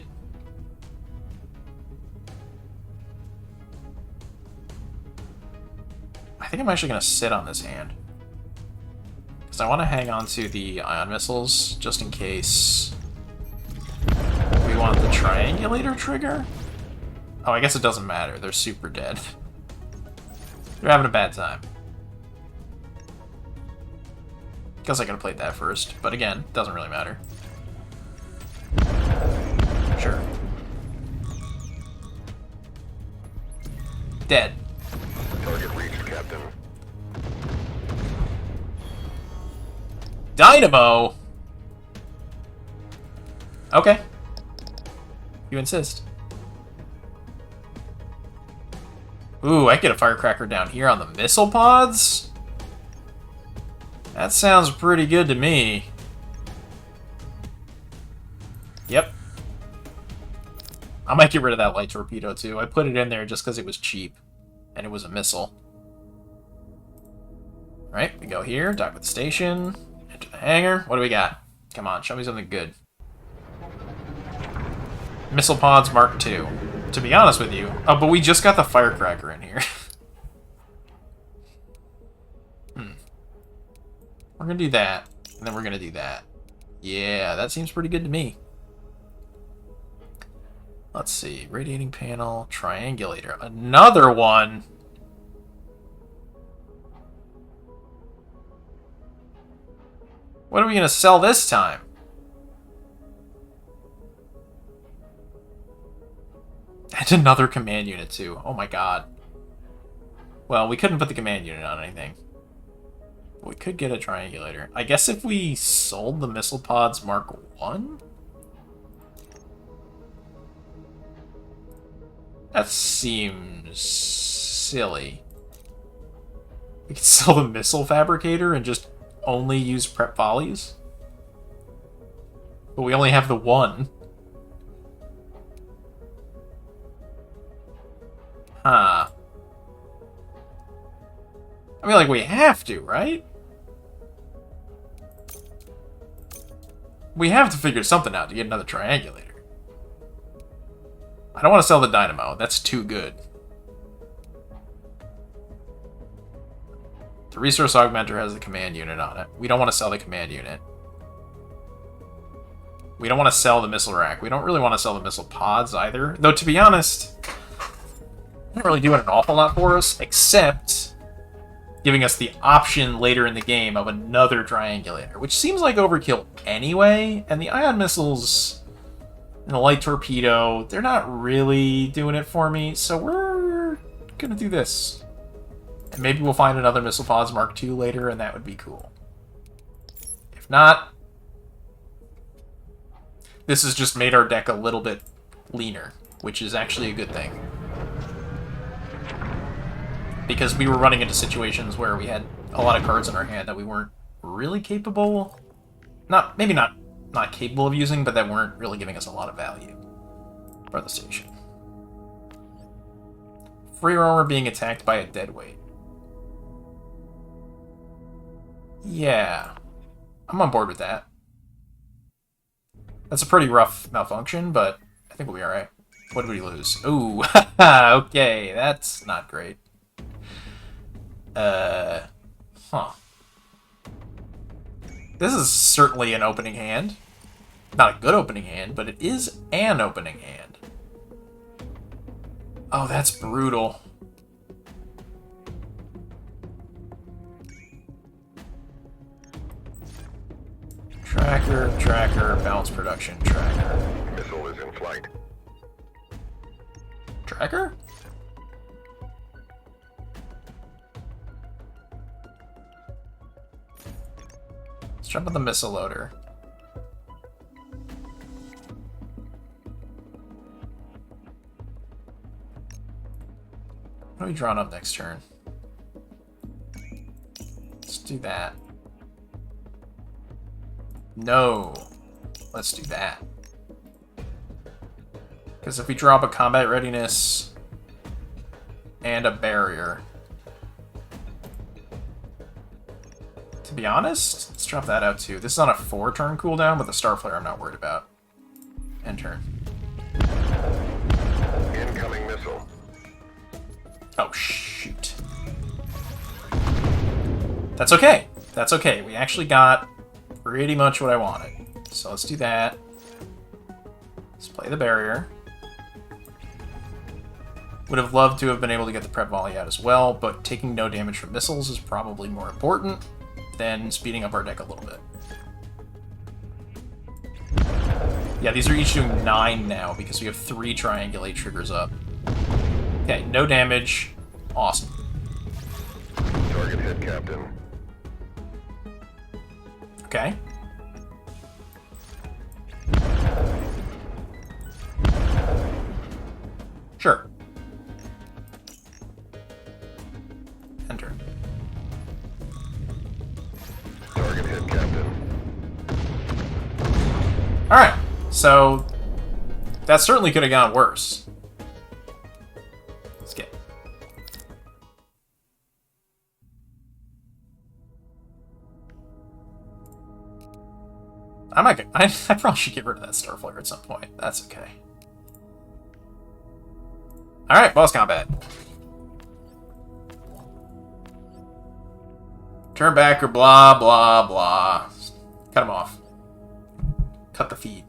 [SPEAKER 1] I think I'm actually going to sit on this hand. Because I want to hang on to the ion missiles, just in case we want the triangulator trigger. Oh, I guess it doesn't matter. They're super dead. They're having a bad time. Guess I could have played that first, but again, doesn't really matter. Sure. Dead.
[SPEAKER 2] Target reached, Captain.
[SPEAKER 1] Dynamo! Okay. You insist. Ooh, I get a firecracker down here on the missile pods? That sounds pretty good to me. Yep. I might get rid of that light torpedo too. I put it in there just because it was cheap. And it was a missile. Alright, we go here, dock with the station, enter the hangar. What do we got? Come on, show me something good. Missile pods Mark II. To be honest with you... Oh, but we just got the firecracker in here. We're gonna do that, and then we're gonna do that. Yeah, that seems pretty good to me. Let's see. Radiating panel, triangulator. Another one! What are we gonna sell this time? And another command unit, too. Oh my god. Well, we couldn't put the command unit on anything. We could get a triangulator. I guess if we sold the missile pods Mark I? That seems silly. We could sell the missile fabricator and just only use prep volleys? But we only have the one. Huh. I mean, like, we have to, right? We have to figure something out to get another triangulator. I don't want to sell the dynamo. That's too good. The resource augmenter has the command unit on it. We don't want to sell the command unit. We don't want to sell the missile rack. We don't really want to sell the missile pods either. Though, to be honest, not really doing an awful lot for us, except giving us the option later in the game of another triangulator, which seems like overkill anyway, and the ion missiles and the light torpedo, they're not really doing it for me, so we're gonna do this. And maybe we'll find another missile pods Mark II later, and that would be cool. If not, this has just made our deck a little bit leaner, which is actually a good thing. Because we were running into situations where we had a lot of cards in our hand that we weren't really capable... Maybe not capable of using, but that weren't really giving us a lot of value for the station. Free roamer being attacked by a deadweight. Yeah. I'm on board with that. That's a pretty rough malfunction, but I think we'll be alright. What did we lose? Ooh, okay, that's not great. Huh. This is certainly an opening hand. Not a good opening hand, but it is an opening hand. Oh, that's brutal. Tracker, bounce production, tracker.
[SPEAKER 2] Missile is in flight.
[SPEAKER 1] Tracker? Let's jump on the missile loader. What are we drawing up next turn? Let's do that. No. Let's do that. Because if we drop a combat readiness and a barrier, to be honest, let's drop that out too. This is on a 4-turn cooldown, but the Starflare I'm not worried about. End turn.
[SPEAKER 2] Incoming missile.
[SPEAKER 1] Oh, shoot. That's okay. That's okay. We actually got pretty much what I wanted. So let's do that. Let's play the barrier. Would have loved to have been able to get the prep volley out as well, but taking no damage from missiles is probably more important than speeding up our deck a little bit. Yeah, these are each doing 9 now because we have 3 triangulate triggers up. Okay, no damage. Awesome.
[SPEAKER 2] Target hit, Captain.
[SPEAKER 1] Okay. Sure. Enter.
[SPEAKER 2] Target hit, Captain.
[SPEAKER 1] Alright, so that certainly could have gone worse. Let's get. I probably should get rid of that Starflare at some point. That's okay. Alright, boss combat. Turn back or blah, blah, blah. Cut him off. Cut the feed.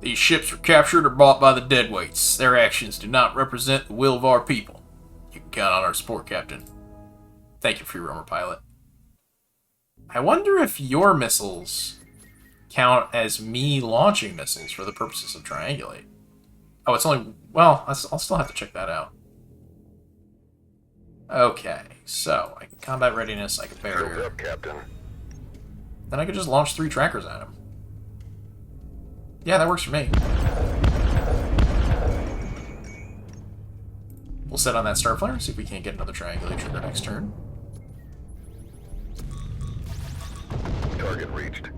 [SPEAKER 1] These ships were captured or bought by the deadweights. Their actions do not represent the will of our people. You can count on our support, Captain. Thank you for your armor, pilot. I wonder if your missiles count as me launching missiles for the purposes of triangulate. Oh, it's only... Well, I'll still have to check that out. Okay, so I can combat readiness, I can
[SPEAKER 2] Shields
[SPEAKER 1] barrier.
[SPEAKER 2] up, Captain.
[SPEAKER 1] Then I could just launch 3 trackers at him. Yeah, that works for me. We'll set on that Starflare, see if we can't get another triangulate trigger next turn.
[SPEAKER 2] Target reached.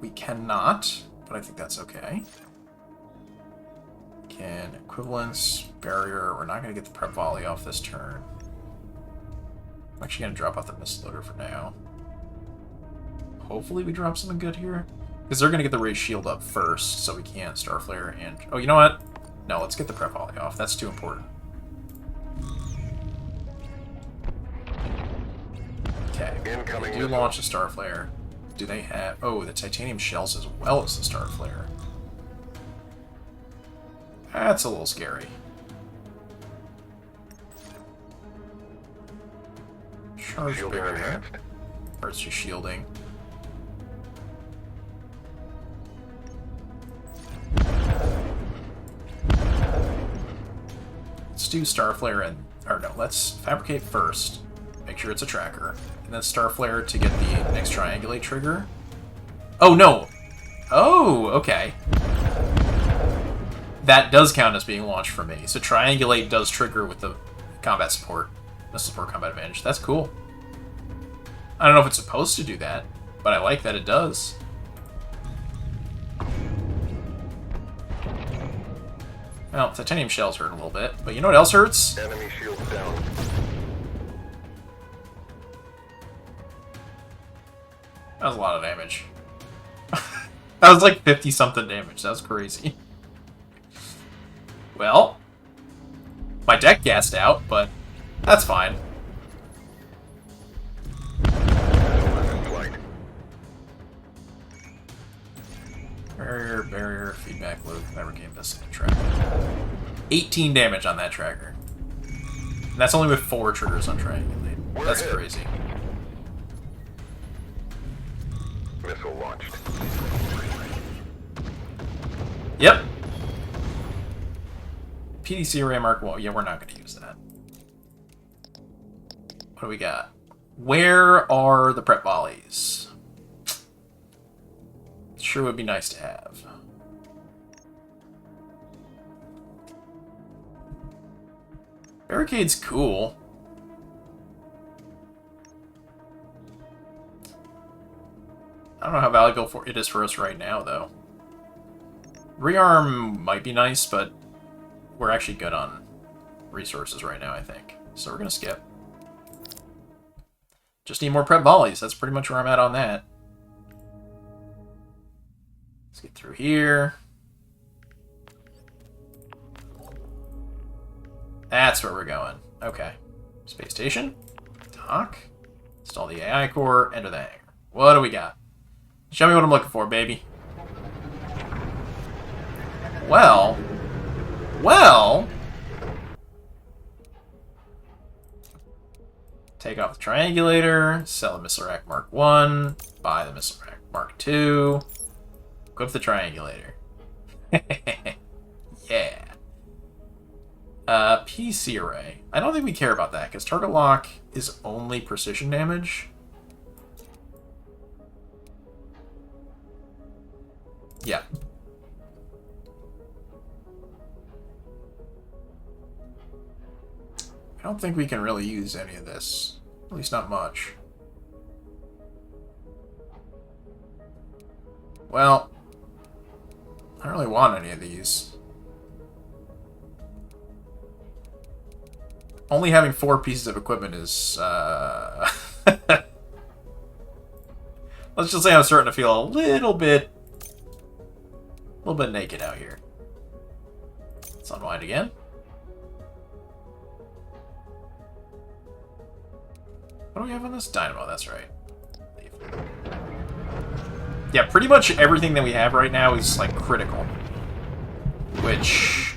[SPEAKER 1] We cannot, but I think that's okay. Can equivalence, barrier, we're not going to get the prep volley off this turn. I'm actually going to drop off the missile loader for now. Hopefully we drop something good here. Because they're going to get the raise shield up first, so we can't Starflare and... Oh, you know what? No, let's get the prep volley off. That's too important. Okay,
[SPEAKER 2] Incoming
[SPEAKER 1] they do
[SPEAKER 2] missile.
[SPEAKER 1] launch a Starflare. Do they have... Oh, the titanium shells as well as the Starflare. That's a little scary. Charge
[SPEAKER 2] Shielding
[SPEAKER 1] barrier.
[SPEAKER 2] enhanced.
[SPEAKER 1] Or it's just shielding. Let's do Starflare and... Or no, let's fabricate first. Make sure it's a tracker. And then Starflare to get the next triangulate trigger. Oh, no! Oh, okay. That does count as being launched for me. So triangulate does trigger with the combat support. Missile support combat advantage. That's cool. I don't know if it's supposed to do that, but I like that it does. Well, titanium shells hurt a little bit, but you know what else hurts?
[SPEAKER 2] Enemy shields down.
[SPEAKER 1] That was a lot of damage. That was like 50-something damage. That was crazy. Well, my deck gassed out, but that's fine. Barrier, feedback loop, never came missing a tracker. 18 damage on that tracker. And that's only with 4 triggers on triangulate. That's crazy.
[SPEAKER 2] Missile launched.
[SPEAKER 1] Yep. PDC array mark 1. Yeah, we're not going to use that. What do we got? Where are the prep volleys? Sure would be nice to have. Barricade's cool. I don't know how valuable it is for us right now, though. Rearm might be nice, but we're actually good on resources right now, I think. So we're going to skip. Just need more prep volleys. That's pretty much where I'm at on that. Let's get through here. That's where we're going. Okay. Space station. Dock. Install the AI core. Enter the hangar. What do we got? Show me what I'm looking for, baby. Well. Take off the triangulator. Sell the missile rack Mark 1. Buy the missile rack Mark 2. Equip the triangulator. Yeah. PC array. I don't think we care about that, because target lock is only precision damage. Yeah. I don't think we can really use any of this. At least not much. Well, I don't really want any of these. Only having 4 pieces of equipment is, let's just say I'm starting to feel a little bit naked out here. Let's unwind again. What do we have on this? Dynamo, that's right. Leave. Yeah, pretty much everything that we have right now is, like, critical. Which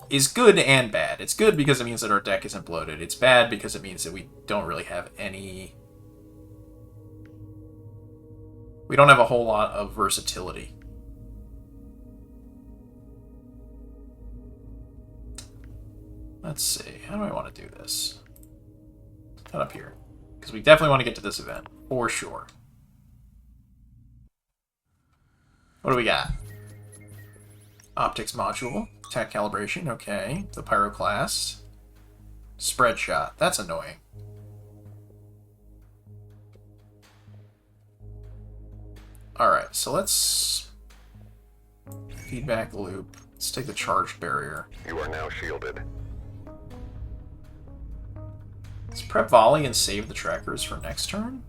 [SPEAKER 1] is good and bad. It's good because it means that our deck isn't bloated. It's bad because it means that we don't really have any... We don't have a whole lot of versatility. Let's see. How do I want to do this? Cut up here. Because we definitely want to get to this event. For sure. What do we got? Optics module. Attack calibration. Okay. The Pyro class. Spread shot. That's annoying. Alright, so let's... Feedback loop. Let's take the charged barrier.
[SPEAKER 2] You are now shielded.
[SPEAKER 1] Let's prep volley and save the trackers for next turn.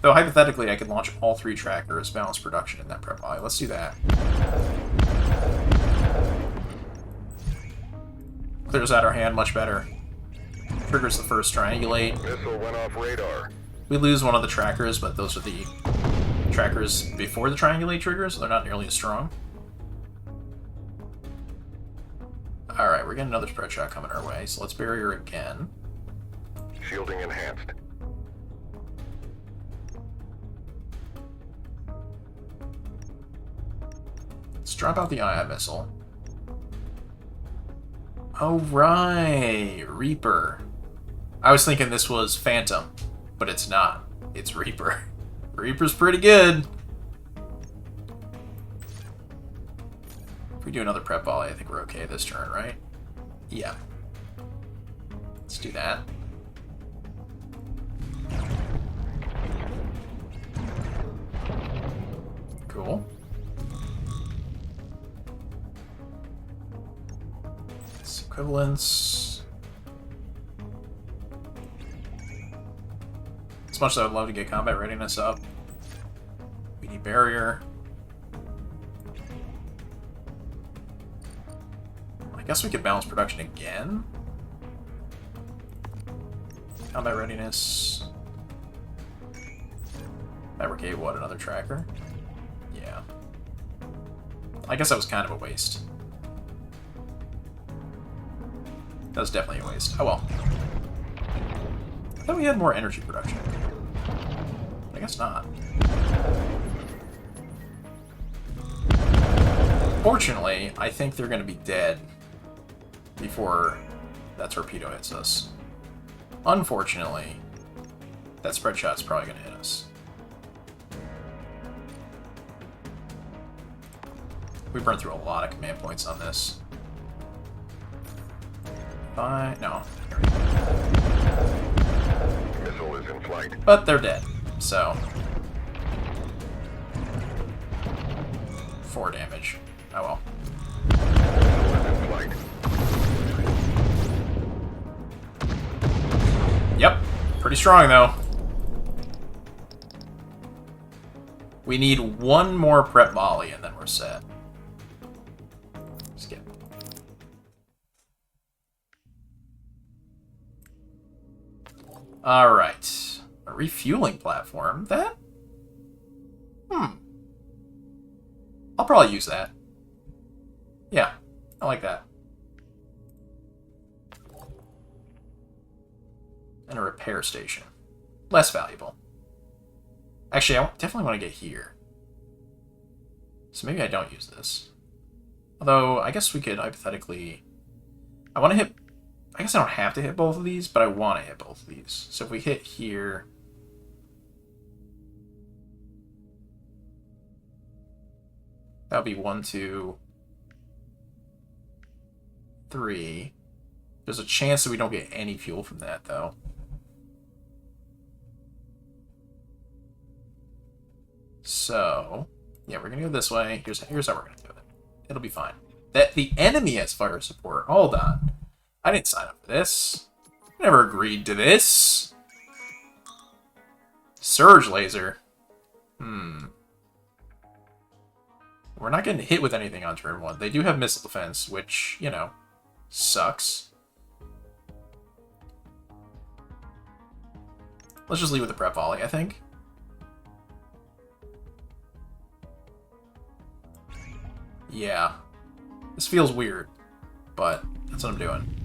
[SPEAKER 1] Though hypothetically, I could launch all 3 trackers, balance production in that prep volley. Let's do that. Clears out our hand much better. Triggers the first triangulate.
[SPEAKER 2] Missile went off radar.
[SPEAKER 1] We lose one of the trackers, but those are the trackers before the triangulate triggers, so they're not nearly as strong. Alright, we're getting another spread shot coming our way, so let's barrier again.
[SPEAKER 2] Shielding enhanced.
[SPEAKER 1] Let's drop out the II missile. Oh, right! Reaper. I was thinking this was Phantom, but it's not. It's Reaper. Reaper's pretty good. If we do another prep volley, I think we're okay this turn, right? Yeah. Let's do that. Cool. It's equivalence. As much as I would love to get combat readiness up. We need barrier. I guess we could balance production again. Combat readiness. Fabricate what? Another tracker? Yeah. I guess that was kind of a waste. That was definitely a waste. Oh well. I thought we had more energy production. I guess not. Fortunately, I think they're going to be dead before that torpedo hits us. Unfortunately, that spread shot's probably going to hit us. We burned through a lot of command points on this. No.
[SPEAKER 2] Missile is in flight.
[SPEAKER 1] But they're dead, so 4 damage. Oh well.
[SPEAKER 2] Missile is in flight.
[SPEAKER 1] Yep, pretty strong though. We need one more prep volley and then we're set. Skip. Alright. A refueling platform. That? I'll probably use that. Yeah, I like that. And a repair station. Less valuable. Actually, I definitely want to get here. So maybe I don't use this. Although, I guess we could hypothetically... I want to hit... I guess I don't have to hit both of these, but I want to hit both of these. So if we hit here... that would be 1, 2, 3. There's a chance that we don't get any fuel from that, though. So, yeah, we're gonna go this way. Here's how we're gonna do it. It'll be fine. That the enemy has fire support. Hold on. I didn't sign up for this. Never agreed to this. Surge laser. We're not getting hit with anything on turn 1. They do have missile defense, which, you know, sucks. Let's just leave with the prep volley, I think. Yeah. This feels weird, but that's what I'm doing.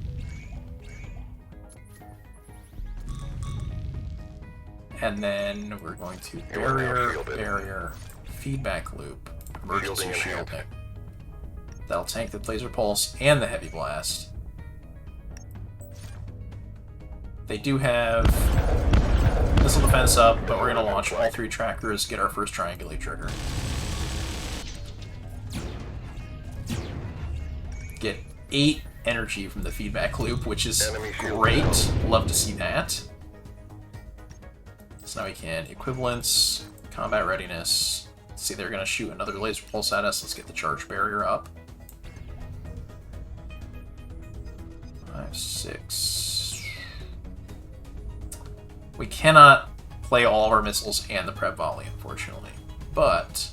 [SPEAKER 1] And then we're going to barrier, feedback loop, emergency shielding. That'll tank the laser pulse and the heavy blast. They do have missile defense up, but we're going to launch all 3 trackers, get our first triangulate trigger. Get 8 energy from the feedback loop, which is great. Love to see that. So now we can equivalence, combat readiness. Let's see, they're going to shoot another laser pulse at us. Let's get the charge barrier up. 5, 6. We cannot play all of our missiles and the prep volley, unfortunately. But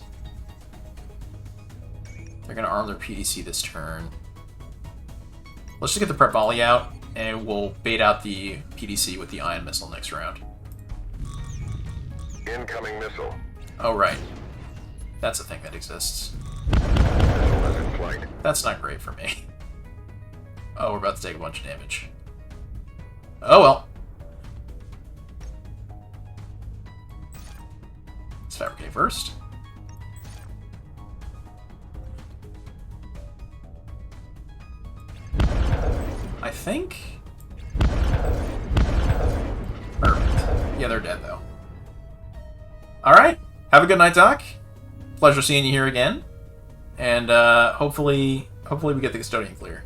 [SPEAKER 1] they're going to arm their PDC this turn. Let's just get the prep volley out, and we'll bait out the PDC with the ion missile next round.
[SPEAKER 2] Incoming missile.
[SPEAKER 1] Oh, right. That's a thing that exists.
[SPEAKER 2] Missile is in flight.
[SPEAKER 1] That's not great for me. Oh, we're about to take a bunch of damage. Oh, well. Let's fabricate first. I think... perfect. Yeah, they're dead, though. Alright, have a good night, Doc. Pleasure seeing you here again. And hopefully we get the custodian clear.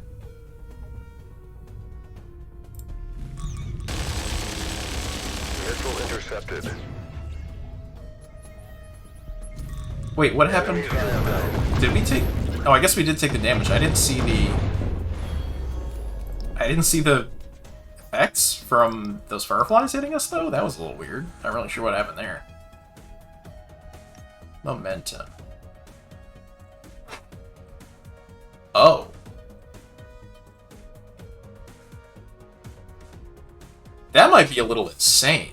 [SPEAKER 2] Missile intercepted.
[SPEAKER 1] Wait, what happened? Did we take... oh, I guess we did take the damage. I didn't see the... effects from those fireflies hitting us, though? That was a little weird. Not really sure what happened there. Momentum. Oh. That might be a little insane,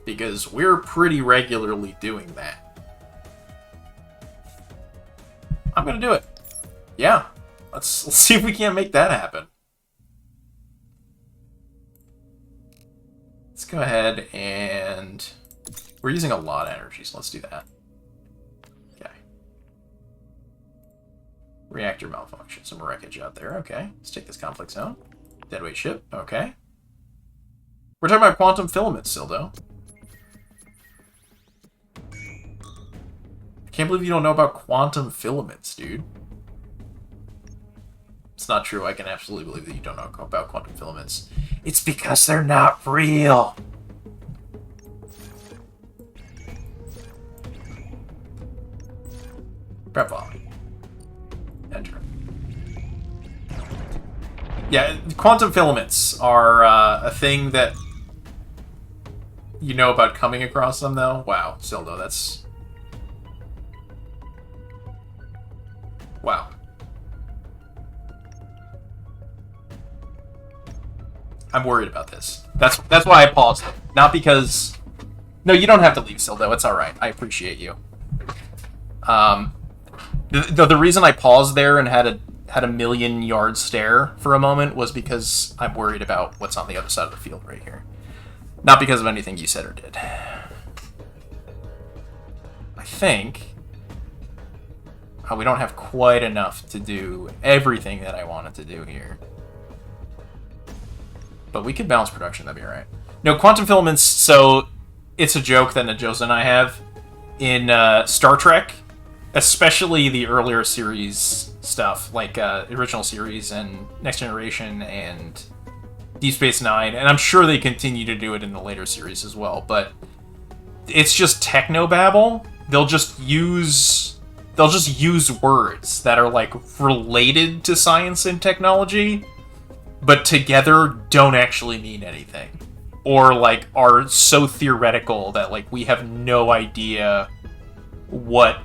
[SPEAKER 1] because we're pretty regularly doing that. I'm gonna do it. Yeah. Let's see if we can't make that happen. Let's go ahead and... We're using a lot of energy, so let's do that. Okay. Reactor malfunction. Some wreckage out there. Okay. Let's take this conflict zone. Deadweight ship. Okay. We're talking about quantum filaments still, though. I can't believe you don't know about quantum filaments, dude. It's not true. I can absolutely believe that you don't know about quantum filaments. It's because they're not real. Prep volley. Enter. Yeah, quantum filaments are a thing that you know about coming across them, though. Wow, Sildo, that's... Wow. I'm worried about this. That's why I paused it. Not because... No, you don't have to leave, Sildo. It's alright. I appreciate you. The reason I paused there and had a million-yard stare for a moment was because I'm worried about what's on the other side of the field right here. Not because of anything you said or did. I think... we don't have quite enough to do everything that I wanted to do here. But we could balance production, that'd be alright. No, quantum filaments, so it's a joke that Najosa and I have. In Star Trek, especially the earlier series stuff, like original series and Next Generation and Deep Space Nine, and I'm sure they continue to do it in the later series as well, but it's just technobabble. They'll just use words that are like related to science and technology, but together don't actually mean anything. Or like are so theoretical that like we have no idea what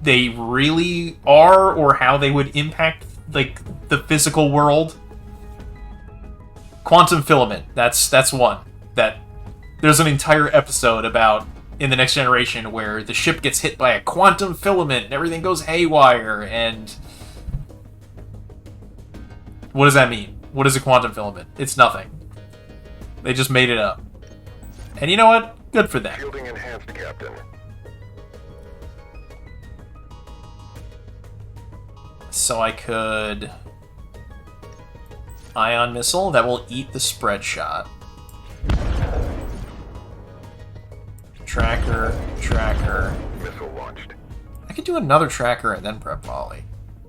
[SPEAKER 1] they really are or how they would impact like the physical world. Quantum filament, that's one. That there's an entire episode about in the Next Generation where the ship gets hit by a quantum filament and everything goes haywire, and what does that mean? What is a quantum filament? It's nothing. They just made it up. And you know what? Good for them.
[SPEAKER 2] Shielding enhanced, Captain.
[SPEAKER 1] So I could... Ion missile, that will eat the spread shot. Tracker, tracker.
[SPEAKER 2] Missile launched.
[SPEAKER 1] I could do another tracker and then prep volley.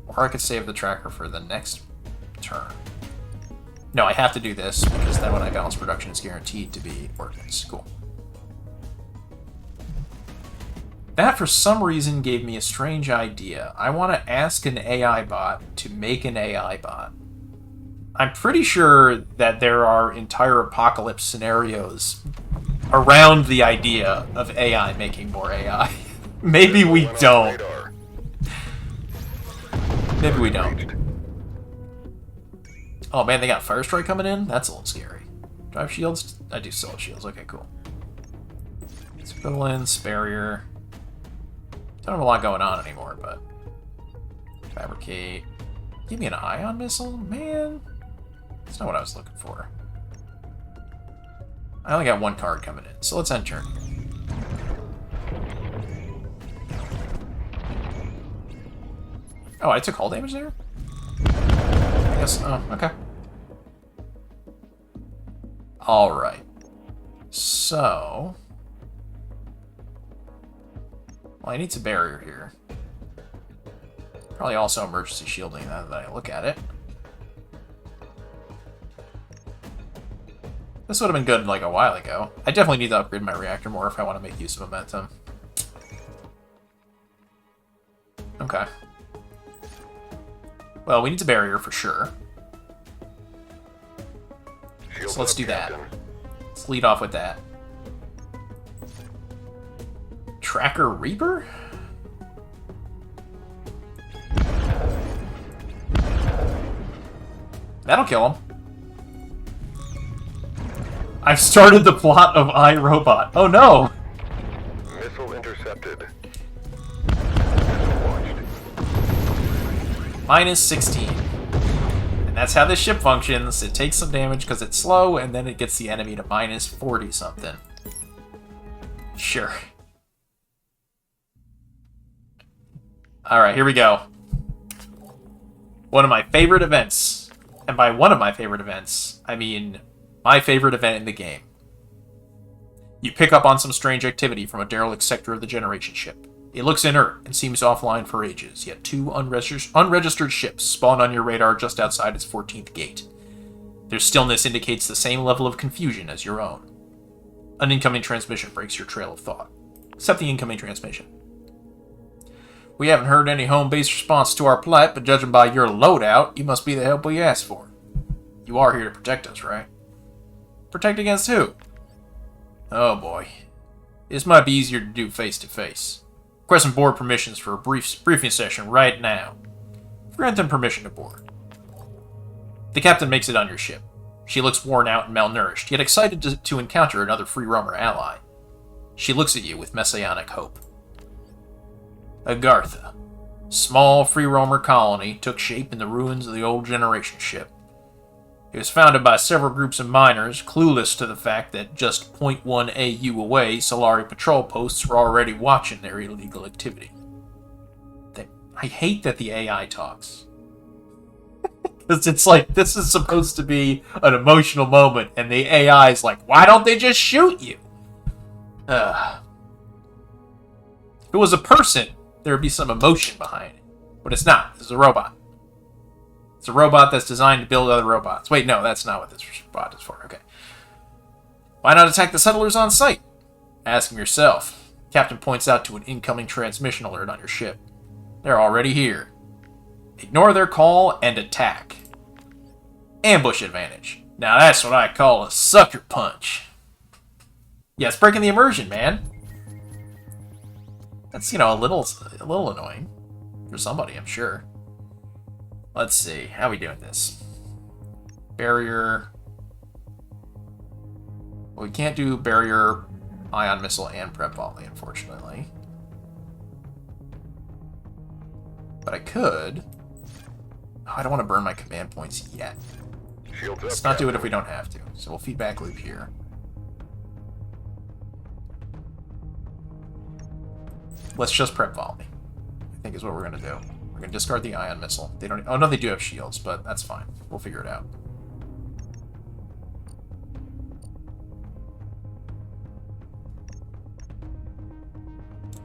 [SPEAKER 1] Or I could save the tracker for the next turn. No, I have to do this, because then when I balance production, it's guaranteed to be ordnance. Cool. That, for some reason, gave me a strange idea. I want to ask an AI bot to make an AI bot. I'm pretty sure that there are entire apocalypse scenarios around the idea of AI making more AI. Maybe we don't. Maybe we don't. Oh man, they got Firestrike coming in? That's a little scary. Do I have shields? I do still have shields. Okay, cool. Equivalence, barrier. Don't have a lot going on anymore, but... Fabricate. Give me an ion missile? Man. That's not what I was looking for. I only got one card coming in, so let's end turn. Oh, I took hull damage there? I guess, oh, okay. Alright. So... Well, I need some barrier here. Probably also emergency shielding now that I look at it. This would have been good like a while ago. I definitely need to upgrade my reactor more if I want to make use of momentum. Okay. Well, we need a barrier for sure. So let's do that.
[SPEAKER 2] Captain.
[SPEAKER 1] Let's lead off with that. Tracker Reaper? That'll kill him. I've started the plot of iRobot. Oh no!
[SPEAKER 2] Missile intercepted. Missile launched.
[SPEAKER 1] Minus 16. And that's how this ship functions. It takes some damage because it's slow, and then it gets the enemy to minus 40 something. Sure. Alright, here we go. One of my favorite events. And by one of my favorite events, I mean my favorite event in the game. You pick up on some strange activity from a derelict sector of the generation ship. It looks inert and seems offline for ages, yet two unregistered ships spawn on your radar just outside its 14th gate. Their stillness indicates the same level of confusion as your own. An incoming transmission breaks your trail of thought. Accept the incoming transmission. We haven't heard any home-based response to our plight, but judging by your loadout, you must be the help we asked for. You are here to protect us, right? Protect against who? Oh boy. This might be easier to do face-to-face. Requesting board permissions for a briefing session right now. Grant them permission to board. The captain makes it on your ship. She looks worn out and malnourished, yet excited to encounter another free roamer ally. She looks at you with messianic hope. Agartha. Small free roamer colony took shape in the ruins of the old generation ship. It was founded by several groups of miners, clueless to the fact that just 0.1 AU away, Solari patrol posts were already watching their illegal activity. I hate that the AI talks. Because it's like, this is supposed to be an emotional moment, and the AI is like, why don't they just shoot you? If it was a person, there would be some emotion behind it. But it's not. It's a robot. It's a robot that's designed to build other robots. Wait, no, that's not what this robot is for. Okay. Why not attack the settlers on site? Ask him yourself. Captain points out to an incoming transmission alert on your ship. They're already here. Ignore their call and attack. Ambush advantage. Now that's what I call a sucker punch. Yeah, it's breaking the immersion, man. That's, a little annoying. For somebody, I'm sure. Let's see. How are we doing this? Barrier. Well, we can't do barrier, ion missile, and prep volley, unfortunately. But I could. Oh, I don't want to burn my command points yet.
[SPEAKER 2] Shields up,
[SPEAKER 1] Let's not do it
[SPEAKER 2] Captain.
[SPEAKER 1] if we don't have to. So we'll feedback loop here. Let's just prep volley, I think is what we're going to do. We're going to discard the ion missile. They don't. Oh, no, they do have shields, but that's fine. We'll figure it out.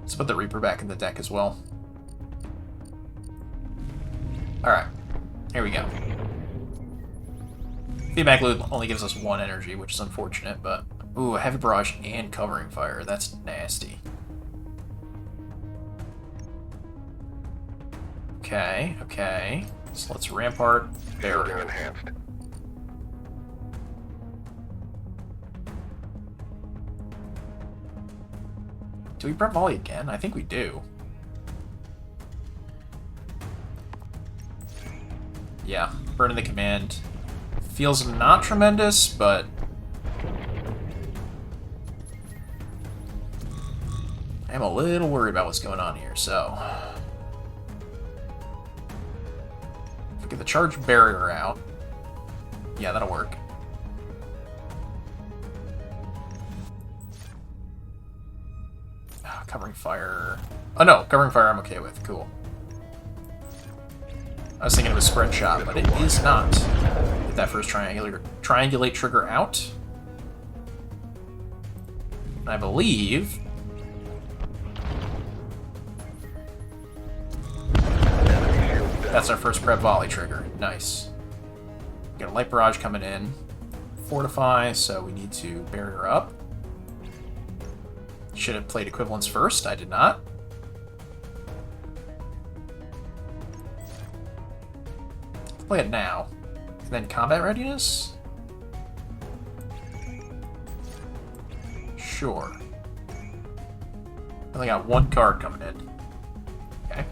[SPEAKER 1] Let's put the Reaper back in the deck as well. Alright. Here we go. Feedback loop only gives us 1 energy, which is unfortunate, but... Ooh, heavy barrage and covering fire. That's nasty. Okay, okay. So let's rampart
[SPEAKER 2] Shielding
[SPEAKER 1] barrier.
[SPEAKER 2] enhanced.
[SPEAKER 1] Do we prep volley again? I think we do. Yeah, burning the command. Feels not tremendous, but... I'm a little worried about what's going on here, so... If we get the charge barrier out... Yeah, that'll work. Covering fire... Oh no, covering fire I'm okay with. Cool. I was thinking of a spread shot, but it is not. Get that first triangulate trigger out. And I believe... That's our first prep volley trigger. Nice. Got a light barrage coming in. Fortify, so we need to barrier up. Should have played equivalence first. I did not. Let's play it now. And then combat readiness? sure. Only got one card coming in. Okay.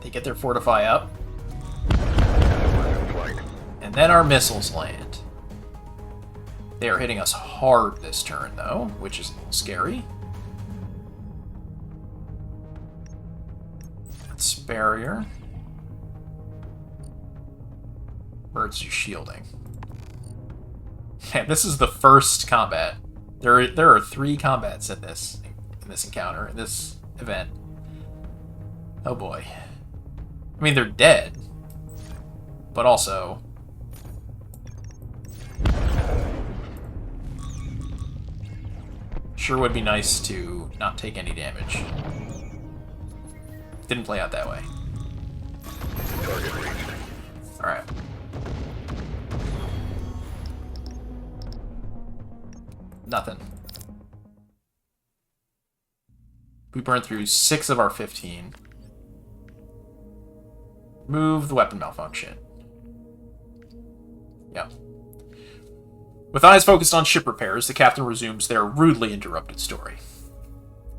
[SPEAKER 1] They get their fortify up. And then our missiles land. They are hitting us hard this turn, though, which is a little scary. That's barrier. Emergency shielding. Man, this is the first combat. There are 3 combats in this encounter, in this event. Oh boy. I mean, they're dead. But also... Sure would be nice to not take any damage. Didn't play out that way.
[SPEAKER 2] Target reached.
[SPEAKER 1] Alright. Nothing. We burned through 6 of our 15. Move the weapon malfunction. Yep. With eyes focused on ship repairs, the captain resumes their rudely interrupted story.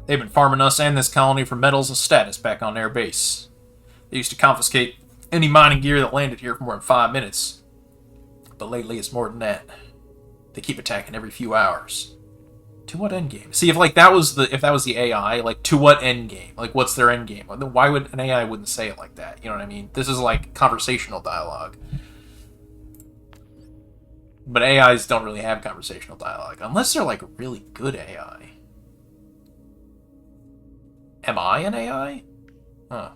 [SPEAKER 1] They've been farming us and this colony for metals and status back on their base. They used to confiscate any mining gear that landed here for more than 5 minutes. But lately it's more than that. They keep attacking every few hours. To what endgame? See, if that was the AI, like, to what endgame? Like, what's their endgame? Why would an AI wouldn't say it like that? You know what I mean? This is like conversational dialogue. But AIs don't really have conversational dialogue unless they're like really good AI. Am I an AI? Huh.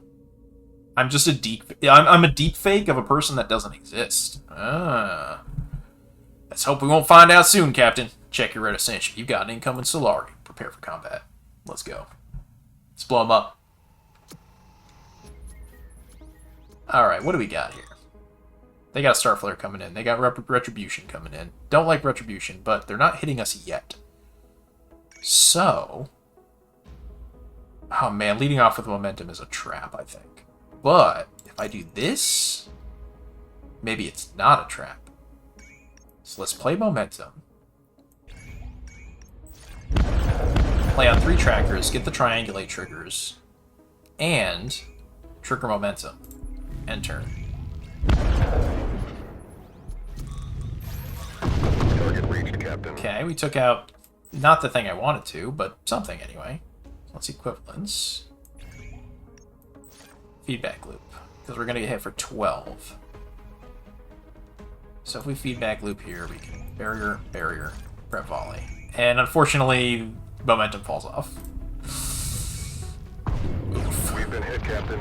[SPEAKER 1] I'm just a deep. I'm a deep fake of a person that doesn't exist. Ah. Let's hope we won't find out soon, Captain. Check your red ascension. You've got an incoming Solari. Prepare for combat. Let's go. Let's blow them up. Alright, what do we got here? They got Starflare coming in. They got Retribution coming in. Don't like Retribution, but they're not hitting us yet. So... Oh man, leading off with momentum is a trap, I think. But, if I do this... Maybe it's not a trap. So let's play momentum. Play on 3 trackers, get the triangulate triggers, and trigger momentum. End turn.
[SPEAKER 2] Target reached, Captain.
[SPEAKER 1] Okay, we took out not the thing I wanted to, but something anyway. Let's equivalence. Feedback loop, because we're going to get hit for 12. So if we feedback loop here, we can barrier, barrier, prep volley. And unfortunately, momentum falls off. Oof.
[SPEAKER 2] We've been hit, Captain.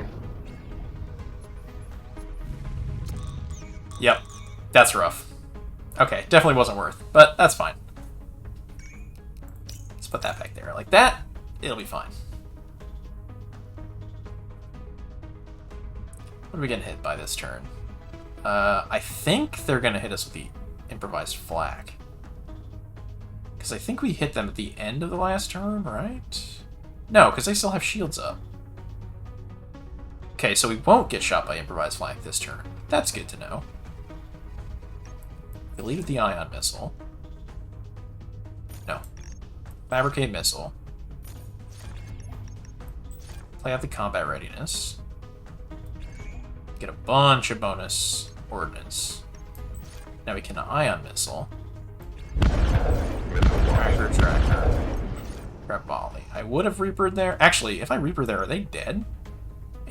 [SPEAKER 1] Yep, that's rough. Okay, definitely wasn't worth, but that's fine. Let's put that back there. Like that, it'll be fine. What are we getting hit by this turn? I think they're going to hit us with the improvised flak. Because I think we hit them at the end of the last turn, right? No, because they still have shields up. Okay, so we won't get shot by improvised flak this turn. That's good to know. We lead with the ion missile. No. Fabricate missile. Play out the combat readiness. Get a bunch of bonus ordnance. Now we can ion missile. Tracker. Prep volley. I would have Reapered there. Actually, if I Reaper there, are they dead?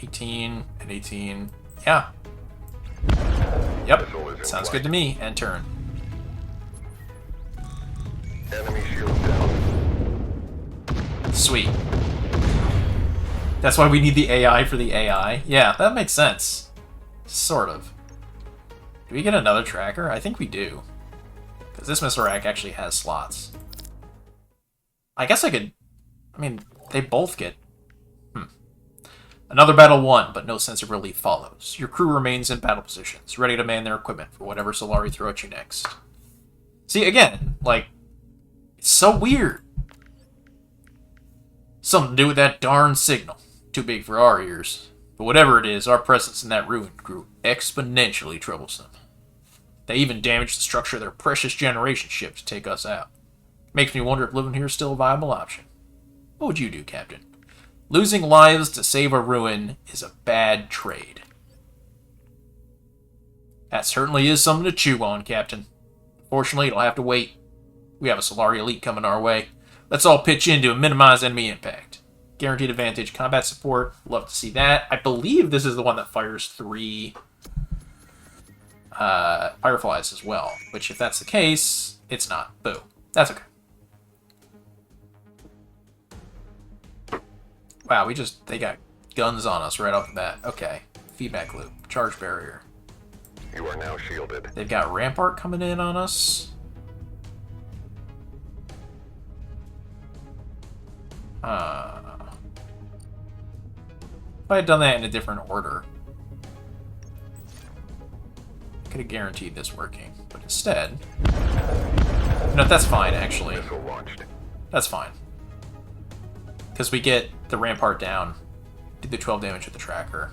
[SPEAKER 1] 18 and 18. Yeah. Yep. Sounds good to me. End turn.
[SPEAKER 2] Enemy shield down.
[SPEAKER 1] Sweet. That's why we need the AI for the AI. Yeah, that makes sense. Sort of. Do we get another tracker? I think we do. Because this missile rack actually has slots. I guess I could... I mean, they both get... Another battle won, but no sense of relief follows. Your crew remains in battle positions, ready to man their equipment for whatever Solari throw at you next. See, again, like... It's so weird. Something to do with that darn signal. Too big for our ears. But whatever it is, our presence in that ruin grew exponentially troublesome. They even damaged the structure of their precious generation ship to take us out. Makes me wonder if living here is still a viable option. What would you do, Captain? Losing lives to save a ruin is a bad trade. That certainly is something to chew on, Captain. Fortunately, it'll have to wait. We have a Solari elite coming our way. Let's all pitch in to minimize enemy impact. Guaranteed advantage combat support. Love to see that. I believe this is the one that fires 3 Fireflies as well. Which, if that's the case, it's not. Boo. That's okay. Wow, they got guns on us right off the bat. Okay. Feedback loop. Charge barrier.
[SPEAKER 2] You are now shielded.
[SPEAKER 1] They've got Rampart coming in on us. If I had done that in a different order, I could have guaranteed this working. But instead... No, that's fine, actually.
[SPEAKER 2] Missile launched.
[SPEAKER 1] That's fine. Because we get the Rampart down, do the 12 damage with the tracker.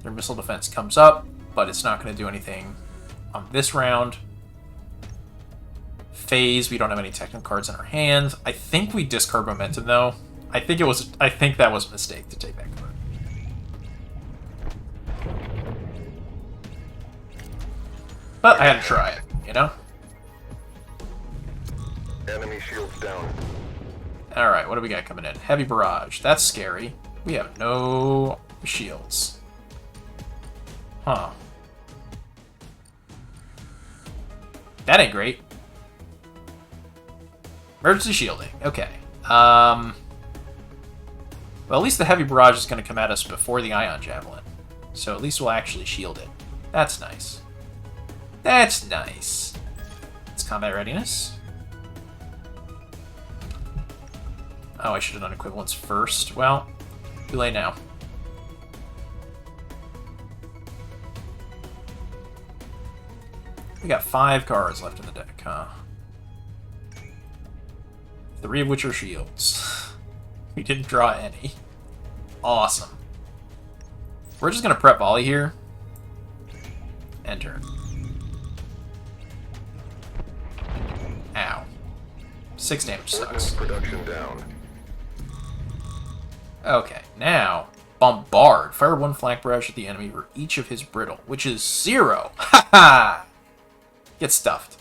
[SPEAKER 1] Their missile defense comes up, but it's not going to do anything on this round. Phase, we don't have any technical cards in our hands. I think we discard momentum, though. I think that was a mistake to take that card. But I had to try it, you know?
[SPEAKER 2] Enemy shields down.
[SPEAKER 1] Alright, what do we got coming in? Heavy barrage. That's scary. We have no shields. Huh. That ain't great. Emergency shielding. Okay. Well, at least the heavy barrage is going to come at us before the ion javelin. So at least we'll actually shield it. That's nice. That's nice. It's combat readiness. Oh, I should have done equivalents first. Well, too late now. We got 5 cards left in the deck, huh? 3 of which are shields. We didn't draw any. Awesome. We're just going to prep volley here. Enter. Ow. 6 damage sucks.
[SPEAKER 2] Production down.
[SPEAKER 1] Okay, now, bombard. Fire 1 flank barrage at the enemy for each of his brittle, which is 0. Ha ha! Get stuffed.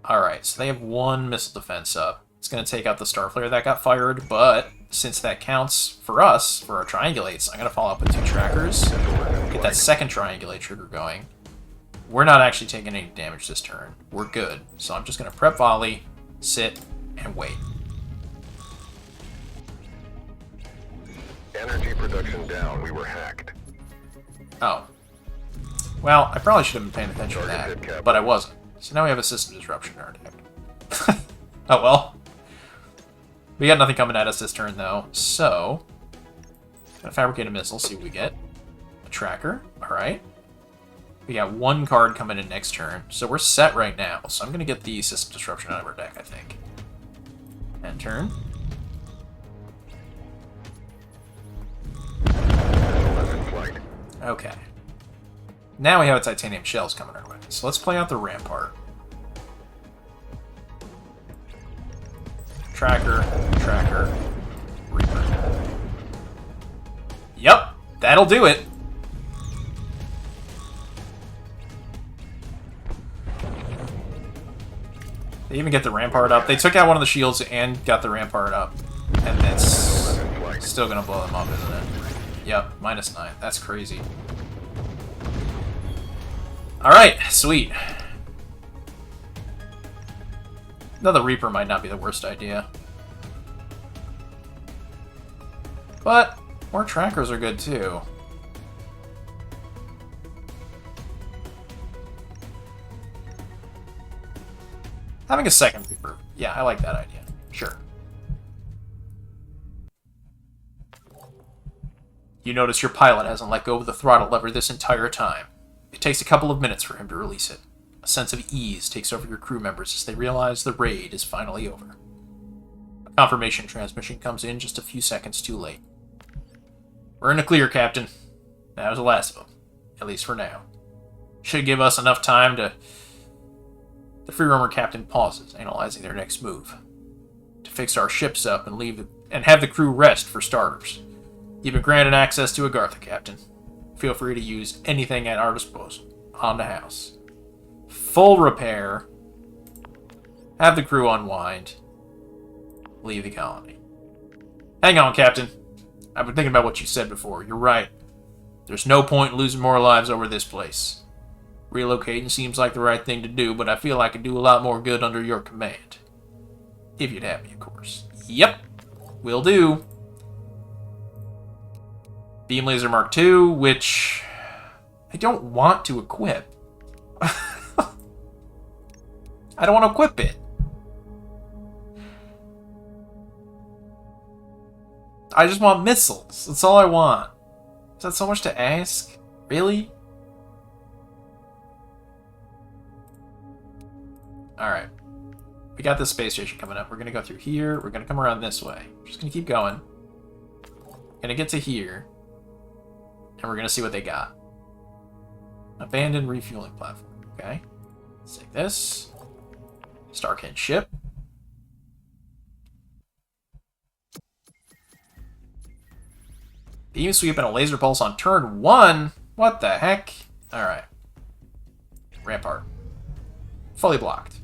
[SPEAKER 1] Alright, so they have 1 missile defense up. It's going to take out the Starflare that got fired, but since that counts for us, for our triangulates, I'm going to follow up with 2 trackers. Get that second triangulate trigger going. We're not actually taking any damage this turn. We're good. So I'm just going to prep volley, sit, and wait.
[SPEAKER 2] Energy production down. We were hacked.
[SPEAKER 1] Oh. Well, I probably should have been paying attention to that, but I wasn't. So now we have a system disruption in our deck. Oh well. We got nothing coming at us this turn, though, so... Gonna fabricate a missile, see what we get. A tracker, alright. We got 1 card coming in next turn, so we're set right now. So I'm gonna get the system disruption out of our deck, I think. End turn. Okay. Now we have a titanium shells coming our way. So let's play out the Rampart. Tracker, tracker, Reaper. Yep, that'll do it. They even get the Rampart up. They took out one of the shields and got the Rampart up. And it's still gonna blow them up, isn't it? Yep, -9. That's crazy. Alright, sweet. Another Reaper might not be the worst idea. But more trackers are good too. Having a second Reaper. Yeah, I like that idea. Sure. You notice your pilot hasn't let go of the throttle lever this entire time. It takes a couple of minutes for him to release it. A sense of ease takes over your crew members as they realize the raid is finally over. A confirmation transmission comes in just a few seconds too late. We're in the clear, Captain. That was the last of them. At least for now. Should give us enough time to... The free roamer captain pauses, analyzing their next move. To fix our ships up and leave and have the crew rest for starters. You've been granted access to Agartha, Captain. Feel free to use anything at our disposal. On the house. Full repair. Have the crew unwind. Leave the colony. Hang on, Captain. I've been thinking about what you said before. You're right. There's no point in losing more lives over this place. Relocating seems like the right thing to do, but I feel I could do a lot more good under your command. If you'd have me, of course. Yep. Will do. Beam Laser Mark II, which I don't want to equip. I don't want to equip it. I just want missiles. That's all I want. Is that so much to ask? Really? Alright. We got this space station coming up. We're going to go through here. We're going to come around this way. We're just going to keep going. Going to get to here. And we're going to see what they got. Abandoned refueling platform. Okay. Let's take this. Starkhead ship. Beam sweep and a laser pulse on turn 1? What the heck? Alright. Rampart. Fully blocked.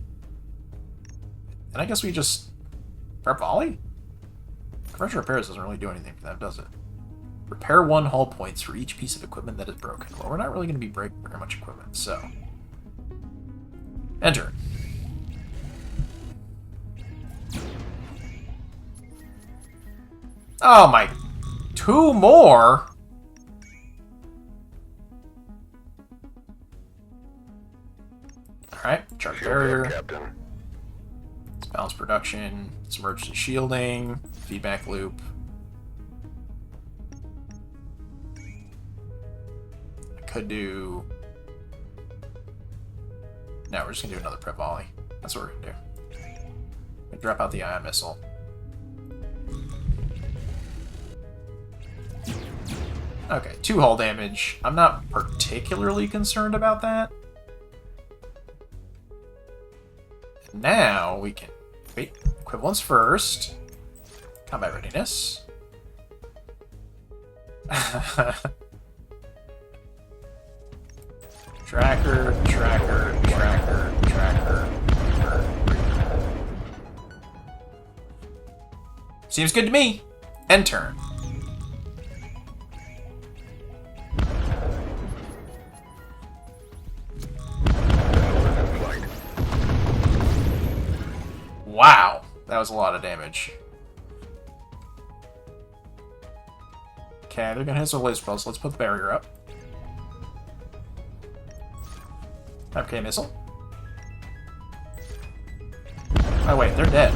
[SPEAKER 1] And I guess we just... Prep volley? Commercial repairs doesn't really do anything for them, does it? Repair 1 hull points for each piece of equipment that is broken. Well, we're not really going to be breaking very much equipment, so... Enter. Oh my... 2 more? Alright, charge barrier.
[SPEAKER 2] Captain.
[SPEAKER 1] Let's balance production. It's emergency shielding. Feedback loop. I could do... No, we're just going to do another prep volley. That's what we're going to do. Drop out the ion missile. Okay, 2 hull damage. I'm not particularly concerned about that. Now we can... Wait, equivalence first. Combat readiness. Tracker, tracker, tracker, tracker. Seems good to me. End turn. Wow, that was a lot of damage. Okay, they're gonna hit us with laser pulse. Let's put the barrier up. Okay, missile. Oh wait, they're dead.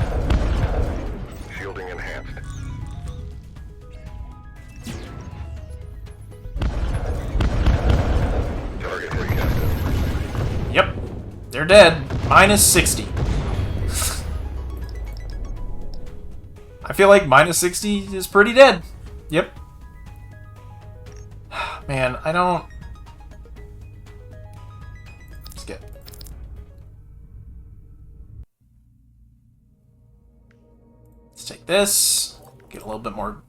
[SPEAKER 2] Shielding enhanced. Target hit, Captain.
[SPEAKER 1] Yep, they're dead. Minus 60. I feel like minus 60 is pretty dead. Yep. Man, I don't... Let's get... Let's take this. Get a little bit more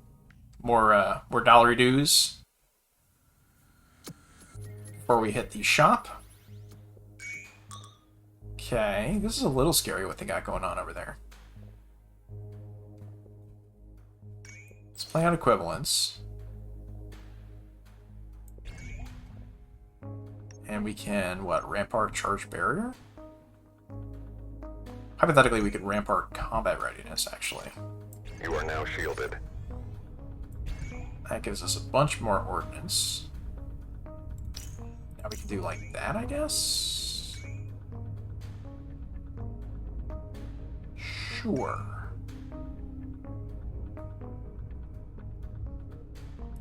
[SPEAKER 1] dollary dues before we hit the shop. Okay, this is a little scary what they got going on over there. Let's play on equivalence. And we can, what, Rampart charge barrier? Hypothetically, we could Rampart combat readiness, actually.
[SPEAKER 2] You are now shielded.
[SPEAKER 1] That gives us a bunch more ordnance. Now we can do like that, I guess? Sure.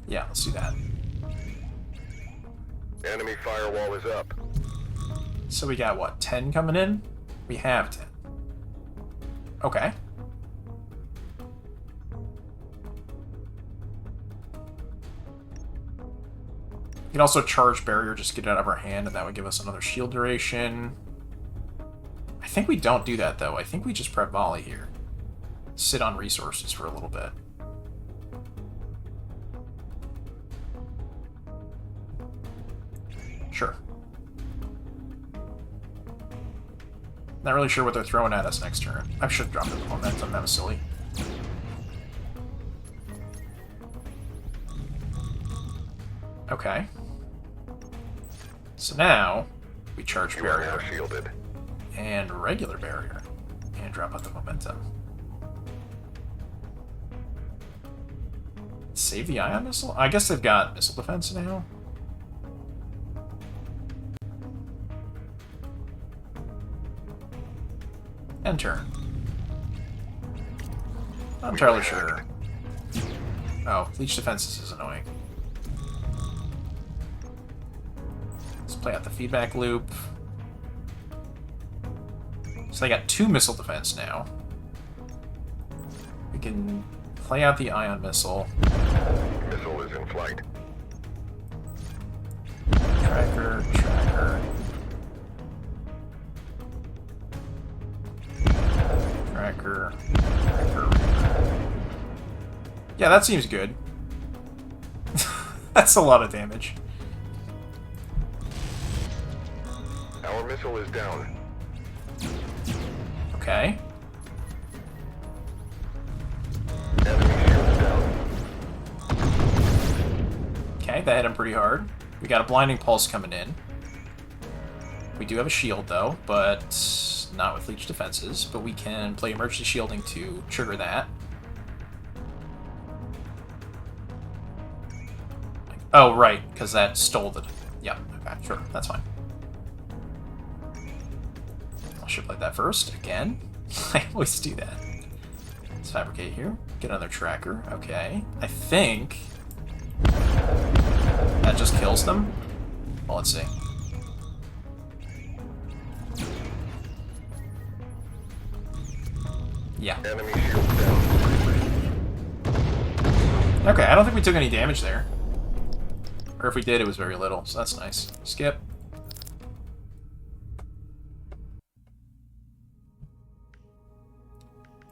[SPEAKER 1] Yeah, let's do that.
[SPEAKER 2] Enemy firewall is up.
[SPEAKER 1] So we got, what, 10 coming in? We have 10. Okay. can also charge barrier, just get it out of our hand, and that would give us another shield duration. I think we don't do that, though. I think we just prep volley here. Sit on resources for a little bit. Sure. Not really sure what they're throwing at us next turn. I should have dropped the momentum. That was silly. Okay. So now we charge
[SPEAKER 2] You are now
[SPEAKER 1] barrier
[SPEAKER 2] shielded.
[SPEAKER 1] and regular barrier and drop out the momentum. Save the ion missile? I guess they've got missile defense now. End turn. Not entirely sure. Oh, leech defenses is annoying. Let's play out the feedback loop. So they got 2 missile defense now. We can play out the ion missile.
[SPEAKER 2] Missile is in flight.
[SPEAKER 1] Tracker, tracker. Tracker, tracker. Yeah, that seems good. That's a lot of damage.
[SPEAKER 2] Our missile is down.
[SPEAKER 1] Okay.
[SPEAKER 2] Enemy shield down.
[SPEAKER 1] Okay, that hit him pretty hard. We got a blinding pulse coming in. We do have a shield, though, but not with leech defenses. But we can play emergency shielding to trigger that. Oh, right, because that stole the... Yeah, okay, sure, that's fine. I should play that first, again. I always do that. Let's fabricate here. Get another tracker, okay. I think... that just kills them? Well, let's see. Yeah.
[SPEAKER 2] Enemy shield down.
[SPEAKER 1] Okay, I don't think we took any damage there. Or if we did, it was very little, so that's nice. Skip.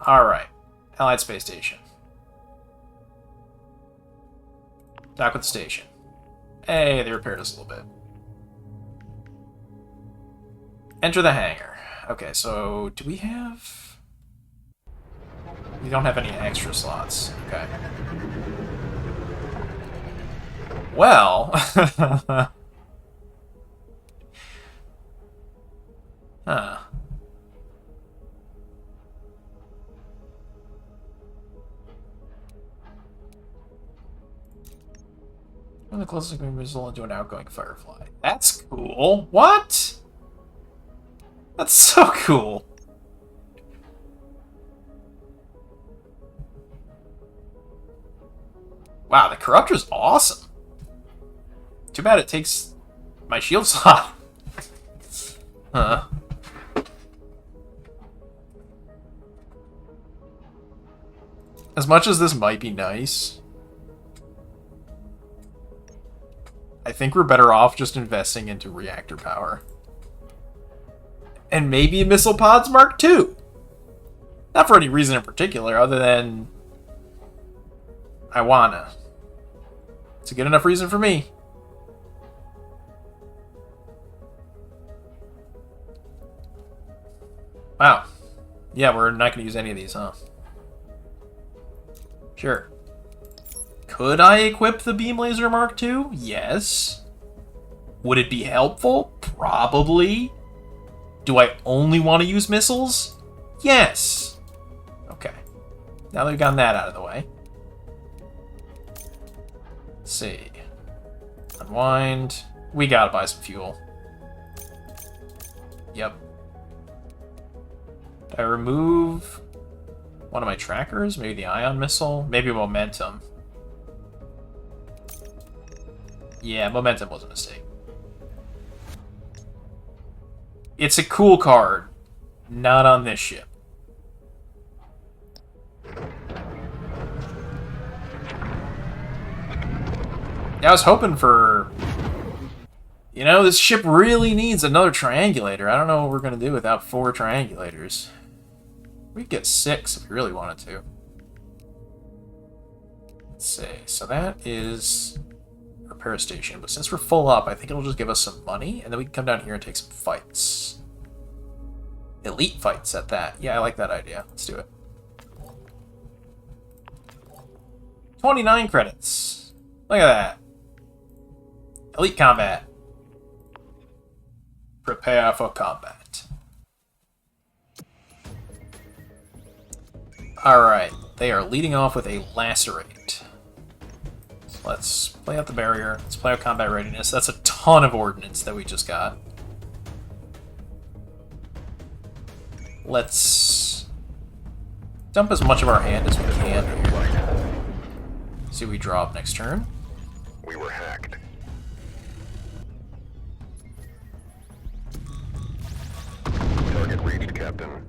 [SPEAKER 1] Alright. Allied Space Station. Dock with the station. Hey, they repaired us a little bit. Enter the hangar. Okay, so do we have... We don't have any extra slots. Okay. Well... huh. When the closest missile into an outgoing firefly. That's cool. What? That's so cool. Wow, the Corruptor's awesome. Too bad it takes my shield slot. Huh. As much as this might be nice, I think we're better off just investing into reactor power. And maybe Missile Pods Mark II. Not for any reason in particular, other than I wanna. It's a good enough reason for me. Wow. Yeah, we're not gonna use any of these, huh? Sure. Could I equip the Beam Laser Mark II? Yes. Would it be helpful? Probably. Do I only want to use missiles? Yes. Okay. Now that we've gotten that out of the way. Let's see. Unwind. We gotta buy some fuel. Yep. Did I remove one of my trackers? Maybe the ion missile? Maybe momentum. Yeah, momentum was a mistake. It's a cool card. Not on this ship. Yeah, I was hoping for You know, this ship really needs another triangulator. I don't know what we're going to do without 4 triangulators. We could get 6 if we really wanted to. Let's see. So that is repair station. But since we're full up, I think it'll just give us some money. And then we can come down here and take some fights. Elite fights at that. Yeah, I like that idea. Let's do it. 29 credits. Look at that. Elite combat. Prepare for combat. Alright, they are leading off with a lacerate. So let's play out the barrier. Let's play out combat readiness. That's a ton of ordnance that we just got. Let's dump as much of our hand as we can here. See what we draw up next turn.
[SPEAKER 2] We were hacked. Target reached, Captain.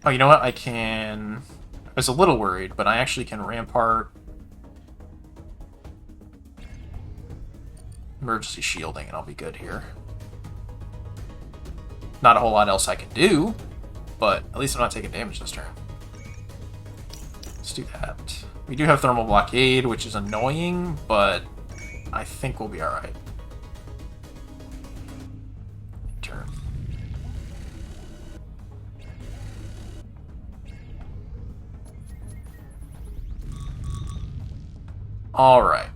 [SPEAKER 1] Oh, you know what? I can... I was a little worried, but I actually can rampart... emergency shielding, and I'll be good here. Not a whole lot else I can do, but at least I'm not taking damage this turn. Let's do that. We do have thermal blockade, which is annoying, but I think we'll be alright. Turn. Alright.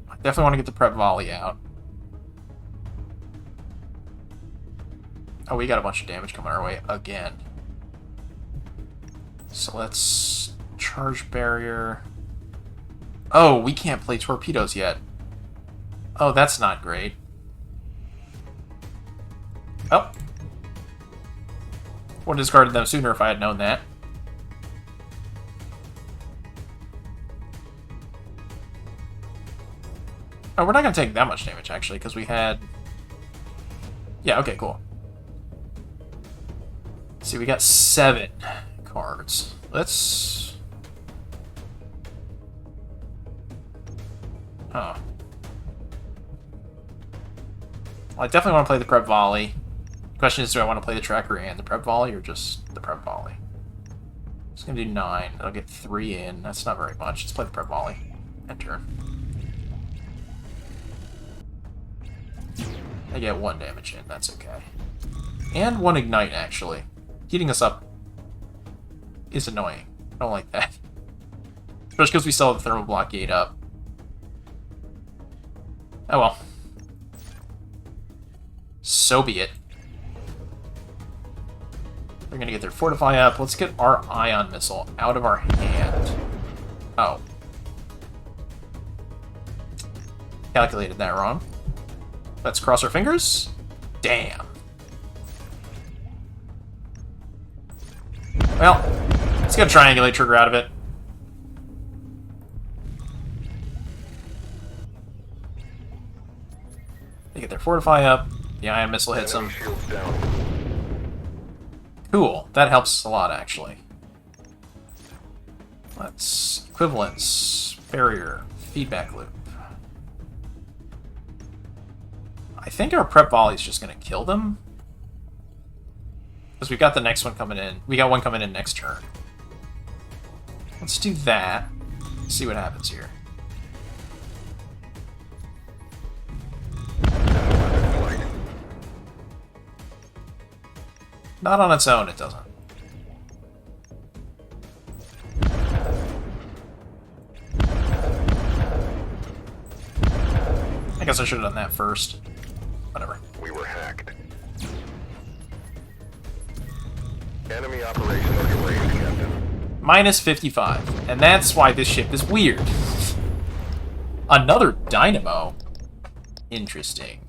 [SPEAKER 1] I definitely want to get the prep volley out. Oh, we got a bunch of damage coming our way again. So let's charge barrier. Oh, we can't play torpedoes yet. Oh, that's not great. Oh. Would have discarded them sooner if I had known that. Oh, we're not going to take that much damage, actually, because we had... Yeah, okay, cool. Let's see, we got 7 cards. Let's... Oh. Well, I definitely want to play the prep volley. The question is, do I want to play the tracker and the prep volley, or just the prep volley? It's going to do 9. That'll get 3 in. That's not very much. Let's play the prep volley. Enter. I get 1 damage in. That's okay. And 1 ignite, actually. Heating us up is annoying. I don't like that. Especially because we still have the thermal blockade up. Oh well. So be it. They're gonna get their fortify up. Let's get our ion missile out of our hand. Oh. Calculated that wrong. Let's cross our fingers. Damn. Well, let's get a triangulate trigger out of it. They get their fortify up. The ion missile hits them.
[SPEAKER 2] Shields down.
[SPEAKER 1] Cool. That helps a lot, actually. Let's... equivalence. Barrier. Feedback loop. I think our prep volley is just going to kill them. Because we've got the next one coming in. We got one coming in next turn. Let's do that. See what happens here. Not on its own, it doesn't. I guess I should have done that first. Whatever.
[SPEAKER 2] We were hacked. Enemy operation underway, Captain.
[SPEAKER 1] Minus 55. And that's why this ship is weird. Another dynamo. Interesting.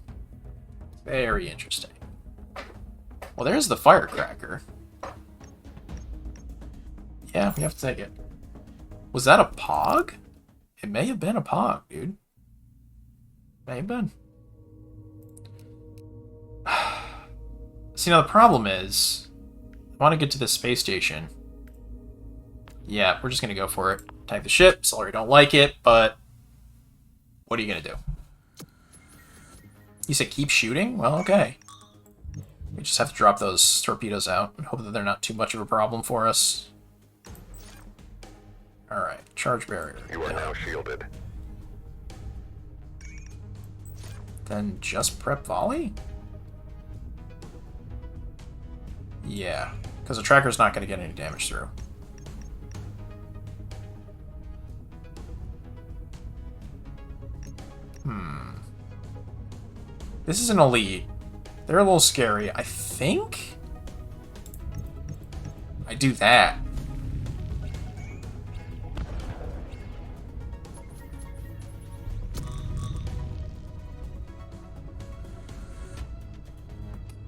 [SPEAKER 1] Very interesting. Well, there's the firecracker. Yeah, we have to take it. Was that a POG? It may have been a POG, dude. May have been. See, now the problem is, I want to get to the space station. Yeah, we're just gonna go for it. Tank the ship. Sorry, don't like it, but what are you gonna do? You said keep shooting? Well, okay. We just have to drop those torpedoes out and hope that they're not too much of a problem for us. Alright, charge barrier.
[SPEAKER 2] You are now shielded.
[SPEAKER 1] Then just prep volley? Yeah, because the tracker's not going to get any damage through. This is an elite. They're a little scary. I think I do that.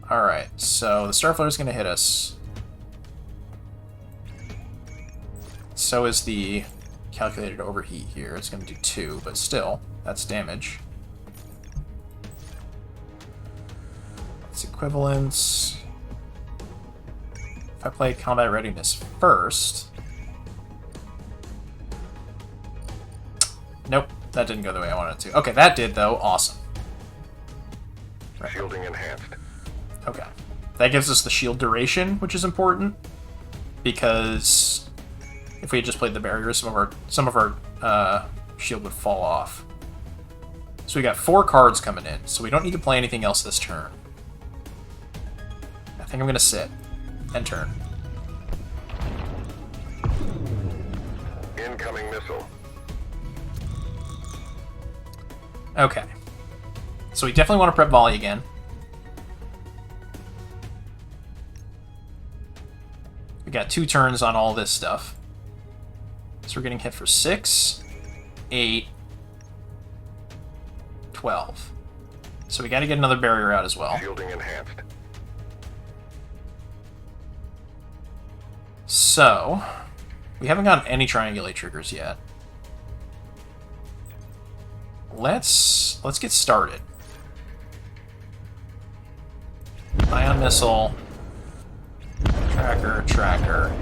[SPEAKER 1] Alright, so the Starflare is going to hit us. So is the calculated overheat here. It's going to do 2, but still, that's damage. It's equivalence. If I play combat readiness first... Nope, that didn't go the way I wanted it to. Okay, that did, though. Awesome. Right.
[SPEAKER 2] Shielding enhanced.
[SPEAKER 1] Okay. That gives us the shield duration, which is important, because if we had just played the barrier, some of our shield would fall off. So we got 4 cards coming in, so we don't need to play anything else this turn. I think I'm going to sit. End turn.
[SPEAKER 2] Incoming missile.
[SPEAKER 1] Okay. So we definitely want to prep volley again. We got 2 turns on all this stuff. So we're getting hit for 6, 8, 12. So we got to get another barrier out as well.
[SPEAKER 2] Shielding enhanced.
[SPEAKER 1] So, we haven't gotten any triangulate triggers yet. Let's get started. Ion missile. Tracker.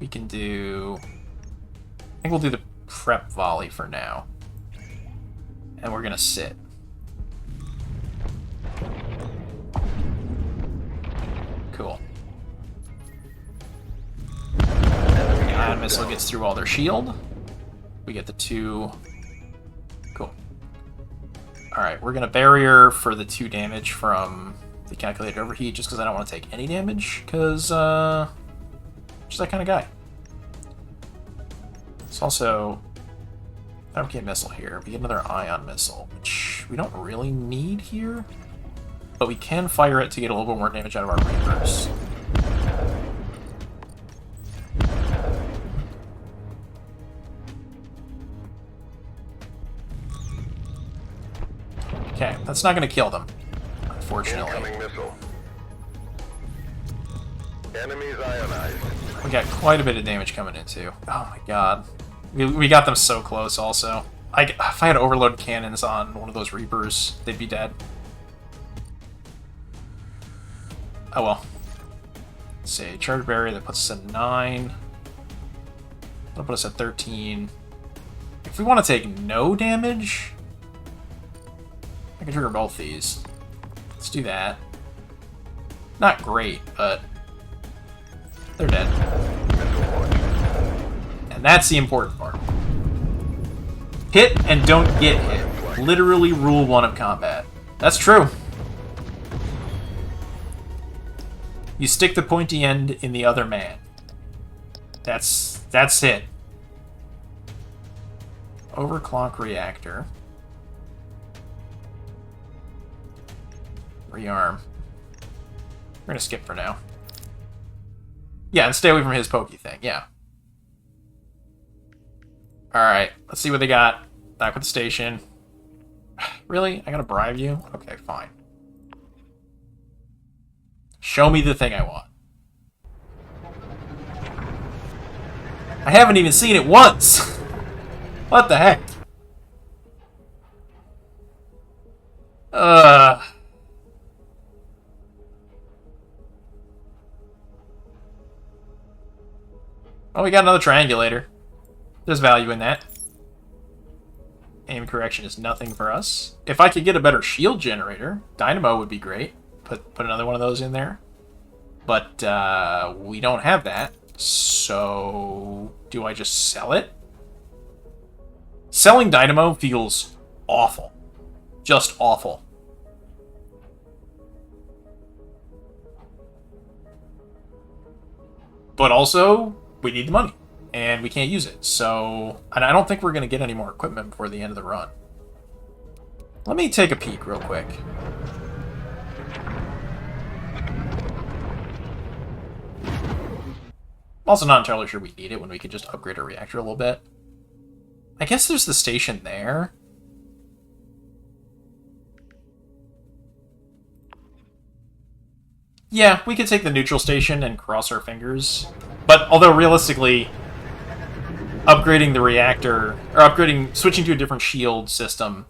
[SPEAKER 1] We can do... I think we'll do the prep volley for now. And we're gonna sit. Cool. The ion missile gets through all their shield. We get the 2... Cool. Alright, we're gonna barrier for the 2 damage from the calculated overheat, just because I don't want to take any damage, because, just that kind of guy. It's also... Fabricate missile here. We get another ion missile, which we don't really need here, but we can fire it to get a little bit more damage out of our Reapers. Okay, that's not going to kill them, unfortunately.
[SPEAKER 2] Incoming missile. Enemies ionized.
[SPEAKER 1] We got quite a bit of damage coming in, too. Oh my god. We got them so close, also. If I had overload cannons on one of those Reapers, they'd be dead. Oh well. Let's see, charge barrier, that puts us at 9. That'll put us at 13. If we want to take no damage, I can trigger both these. Let's do that. Not great, but they're dead. And that's the important part. Hit and don't get hit. Literally rule 1 of combat. That's true. You stick the pointy end in the other man. That's it. Overclock reactor. Rearm. We're gonna skip for now. Yeah, and stay away from his pokey thing, yeah. Alright, let's see what they got. Back with the station. Really? I gotta bribe you? Okay, fine. Show me the thing I want. I haven't even seen it once! What the heck? Oh, we got another triangulator. There's value in that. Aim correction is nothing for us. If I could get a better shield generator, dynamo would be great. Put another one of those in there. But we don't have that. So do I just sell it? Selling dynamo feels awful. Just awful. But also, we need the money. And we can't use it. So, and I don't think we're going to get any more equipment before the end of the run. Let me take a peek real quick. I'm also not entirely sure we need it when we could just upgrade our reactor a little bit. I guess there's the station there. Yeah, we could take the neutral station and cross our fingers. But although realistically, upgrading the reactor, or switching to a different shield system,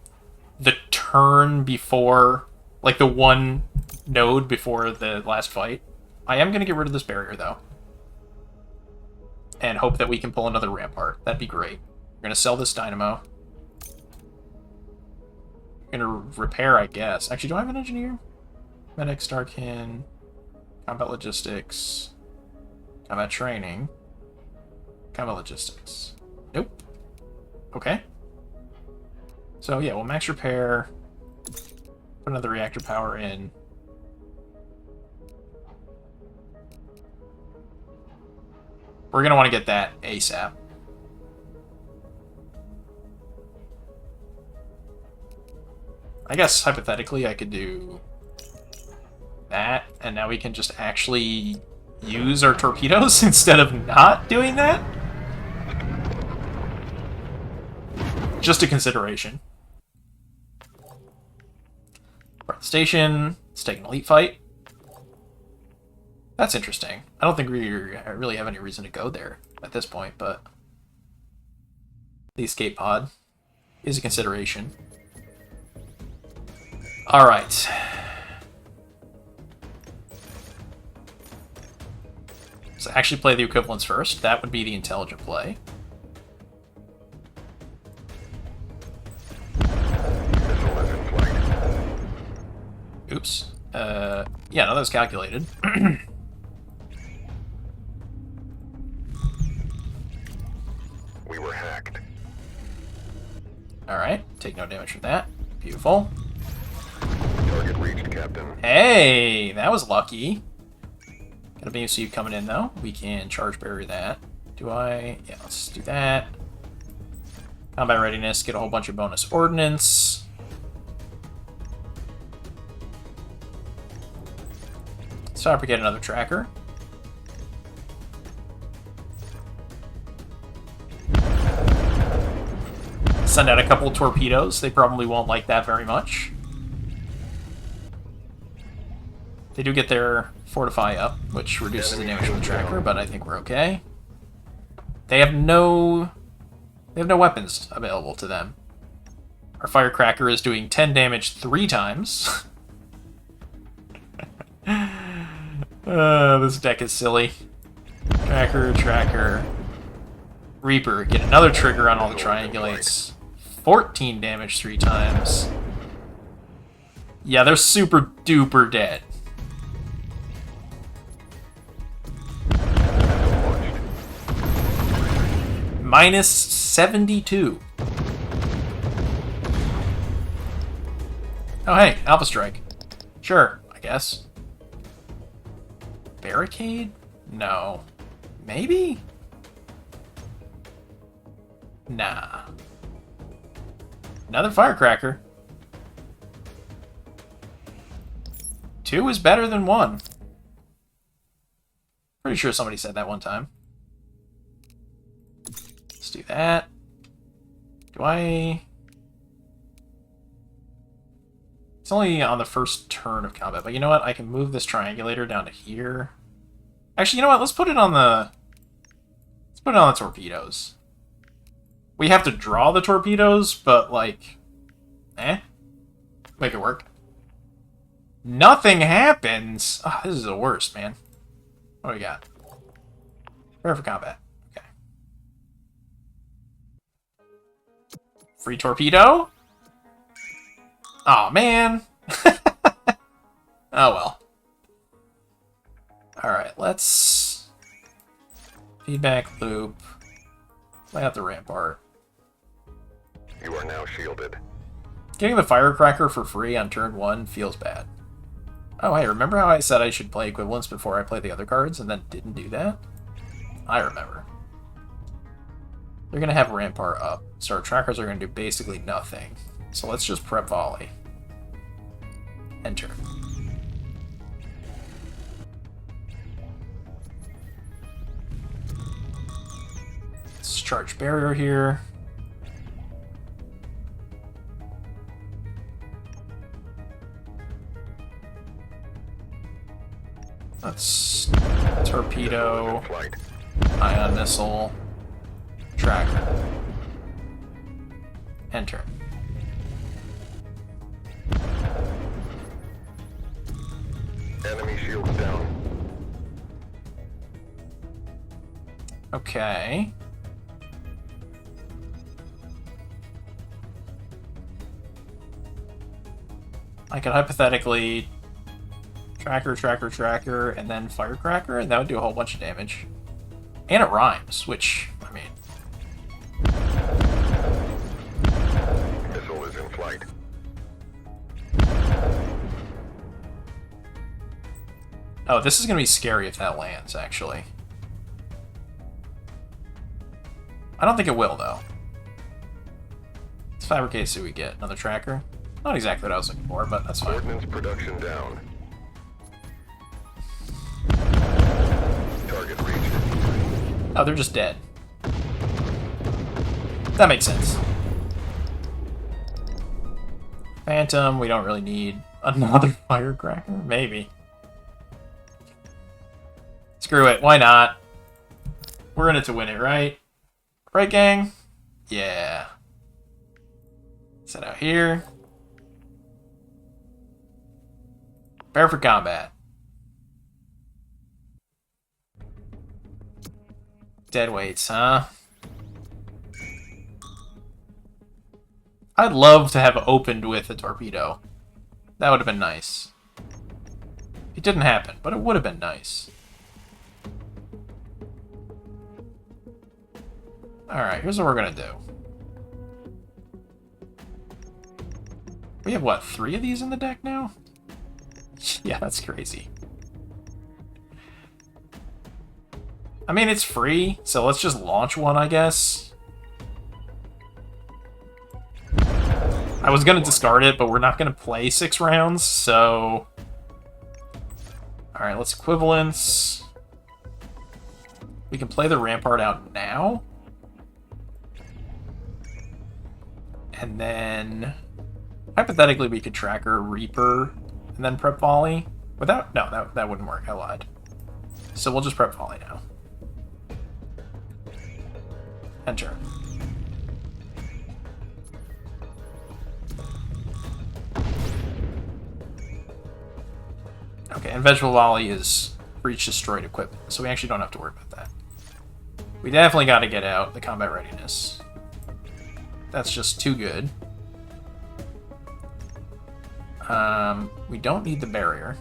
[SPEAKER 1] the turn before, like the one node before the last fight, I am going to get rid of this barrier though. And hope that we can pull another rampart. That'd be great. We're going to sell this dynamo. We're going to repair, I guess. Actually, do I have an engineer? Medic, Starkin, combat logistics, combat training, combat logistics. Nope. Okay. So yeah, we'll max repair. Put another reactor power in. We're going to want to get that ASAP. I guess, hypothetically, I could do that, and now we can just actually use our torpedoes instead of not doing that? Just a consideration. Front station, let's take an elite fight. That's interesting. I don't think we really have any reason to go there at this point, but the escape pod is a consideration. Alright. So actually play the equivalents first. That would be the intelligent play. Oops. Yeah, no, that was calculated.
[SPEAKER 2] We were hacked.
[SPEAKER 1] Alright, take no damage from that. Beautiful.
[SPEAKER 2] Target reached, Captain.
[SPEAKER 1] Hey, that was lucky. Got a beam suit coming in, though. We can charge barrier that. Do I? Yeah, let's do that. Combat readiness, get a whole bunch of bonus ordnance. Let's fabricate another tracker. Send out a couple of torpedoes. They probably won't like that very much. They do get their fortify up, which reduces the damage from the tracker, but I think we're okay. They have no weapons available to them. Our firecracker is doing 10 damage 3 times. This deck is silly. Tracker. Reaper, get another trigger on all the triangulates. 14 damage 3 times. Yeah, they're super duper dead. Minus 72. Oh, hey, Alpha Strike. Sure, I guess. Barricade? No. Maybe? Nah. Another firecracker. 2 is better than 1. Pretty sure somebody said that one time. Let's do that. Do I... It's only on the first turn of combat, but you know what? I can move this triangulator down to here. Actually, you know what? Let's put it on the... Let's put it on the torpedoes. We have to draw the torpedoes, but, like... Make it work. Nothing happens! Oh, this is the worst, man. What do we got? Prepare for combat. Okay. Free torpedo? Aw, man. Oh, well. Alright, let's... Feedback loop. Lay out the rampart.
[SPEAKER 2] You are now shielded.
[SPEAKER 1] Getting the firecracker for free on turn 1 feels bad. Oh, hey, remember how I said I should play equivalents before I play the other cards and then didn't do that? I remember. They're going to have rampart up, so our trackers are going to do basically nothing. So let's just prep volley. Enter. Let's charge barrier here. Let's torpedo, ion missile, tracker. Enter.
[SPEAKER 2] Enemy shields down.
[SPEAKER 1] Okay. I could hypothetically tracker, and then firecracker, and that would do a whole bunch of damage. And it rhymes, which, I mean...
[SPEAKER 2] Missile is in flight.
[SPEAKER 1] Oh, this is going to be scary if that lands, actually. I don't think it will, though. Let's fabricate, see what we get. Another tracker? Not exactly what I was looking for, but that's fine.
[SPEAKER 2] Ordnance production down. Target reached.
[SPEAKER 1] Oh, they're just dead. That makes sense. Phantom, we don't really need another firecracker. Maybe. Screw it, why not? We're in it to win it, right? Right, gang? Yeah. Set out here. Prepare for combat. Dead weights, huh? I'd love to have opened with a torpedo. That would have been nice. It didn't happen, but it would have been nice. Alright, here's what we're gonna do. We have, what, 3 of these in the deck now? Yeah, that's crazy. I mean, it's free, so let's just launch one, I guess. I was gonna discard it, but we're not gonna play 6 rounds, so... Alright, let's equivalence. We can play the Rampart out now. And then... Hypothetically, we could tracker Reaper and then prep volley. Without... No, that wouldn't work, I lied. So we'll just prep volley now. Enter. Okay, and Vegetable Volley is breach destroyed equipment, so we actually don't have to worry about that. We definitely got to get out the combat readiness. That's just too good. We don't need the barrier.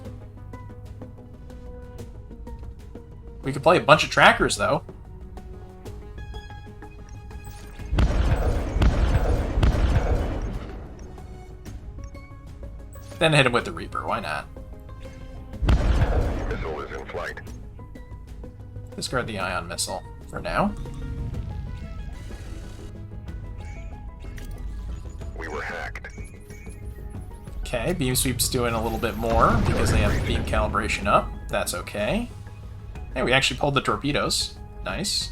[SPEAKER 1] We could play a bunch of trackers, though. Then hit him with the Reaper, why not?
[SPEAKER 2] Missile is in flight.
[SPEAKER 1] Discard the ion missile for now.
[SPEAKER 2] We were hacked.
[SPEAKER 1] Okay, beam sweep's doing a little bit more because they have beam calibration up. That's okay. Hey, we actually pulled the torpedoes. Nice.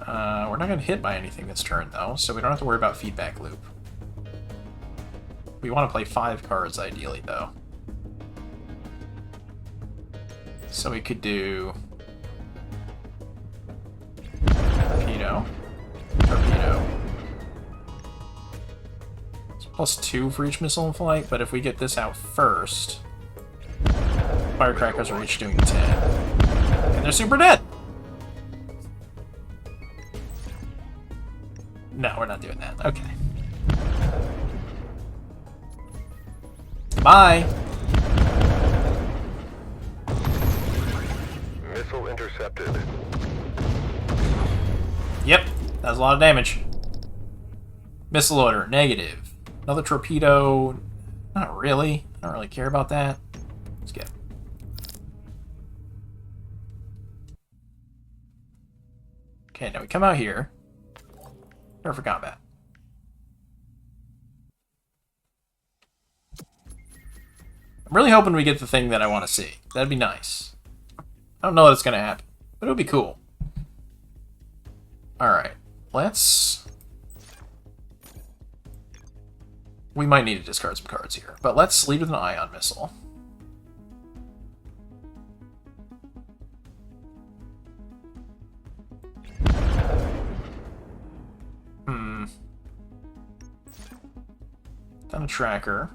[SPEAKER 1] We're not going to hit by anything this turn, though, so we don't have to worry about feedback loop. We want to play 5 cards, ideally, though. So we could do... Torpedo. Torpedo. It's +2 for each missile in flight, but if we get this out first... Firecrackers are each doing 10. And they're super dead! No, we're not doing that. Okay. Bye.
[SPEAKER 2] Missile intercepted.
[SPEAKER 1] Yep, that was a lot of damage. Missile loader, negative. Another torpedo, not really. I don't really care about that. Let's get. Okay, now we come out here. Prepare for combat. I'm really hoping we get the thing that I want to see. That'd be nice. I don't know that's going to happen, but it would be cool. Alright, let's... We might need to discard some cards here, but let's lead with an ion missile. Done a tracker.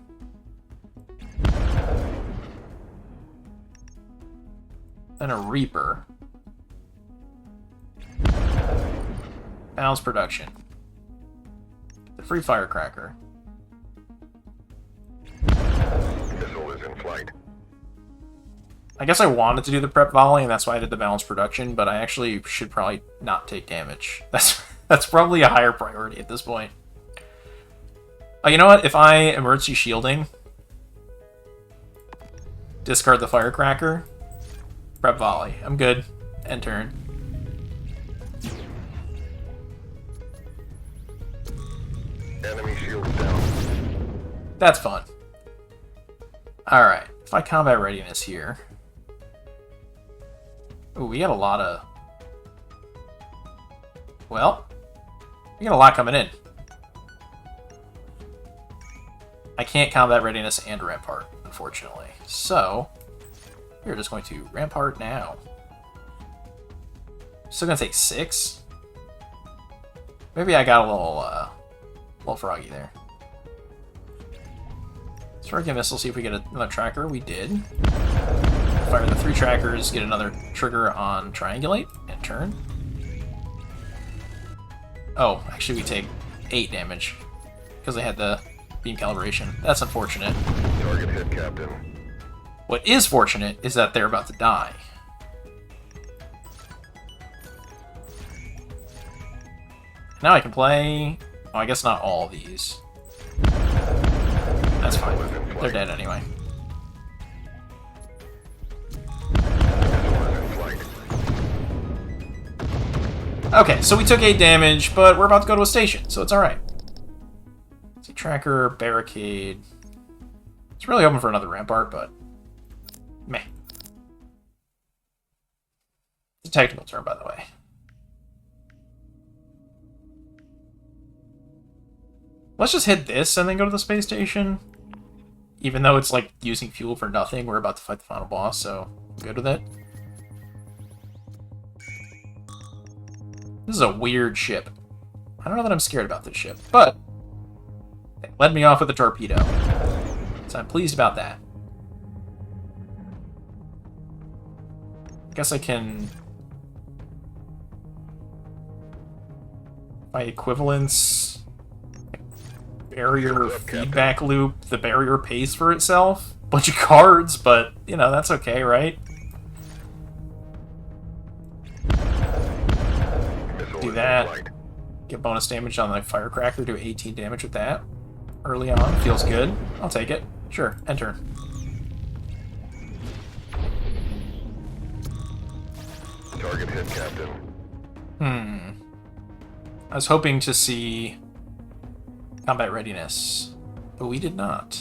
[SPEAKER 1] Then a Reaper. Balance production. The free firecracker.
[SPEAKER 2] Missile is in flight.
[SPEAKER 1] I guess I wanted to do the prep volley, and that's why I did the balance production, but I actually should probably not take damage. That's probably a higher priority at this point. Oh, you know what? If I emergency shielding, discard the firecracker, prep volley. I'm good. End turn.
[SPEAKER 2] Enemy shields down.
[SPEAKER 1] That's fun. Alright. If I combat readiness here. Ooh, we got a lot of... Well, we got a lot coming in. I can't combat readiness and rampart, unfortunately. So, we're just going to rampart now. Still gonna take 6. Maybe I got a little froggy there. Striking missile, see if we get another tracker. We did. Fire the 3 trackers, get another trigger on triangulate, and turn. Oh, actually we take 8 damage because they had the beam calibration. That's unfortunate.
[SPEAKER 2] Target hit, Captain.
[SPEAKER 1] What is fortunate is that they're about to die. Now I can play... Oh, I guess not all of these. That's fine. They're dead anyway.
[SPEAKER 2] Missile is in flight.
[SPEAKER 1] Okay, so we took 8 damage, but we're about to go to a station, so it's alright. See, tracker, barricade. It's really hoping for another rampart, but meh. It's a technical term, by the way. Let's just hit this and then go to the space station. Even though it's like using fuel for nothing, we're about to fight the final boss, so I'm good with it. This is a weird ship. I don't know that I'm scared about this ship, but they led me off with a torpedo. So I'm pleased about that. I guess I can... By equivalence... Barrier feedback loop, the barrier pays for itself. Bunch of cards, but, you know, that's okay, right? Do that. Get bonus damage on the firecracker, do 18 damage with that. Early on, feels good. I'll take it. Sure, enter.
[SPEAKER 2] Target hit, Captain.
[SPEAKER 1] I was hoping to see combat readiness, but we did not.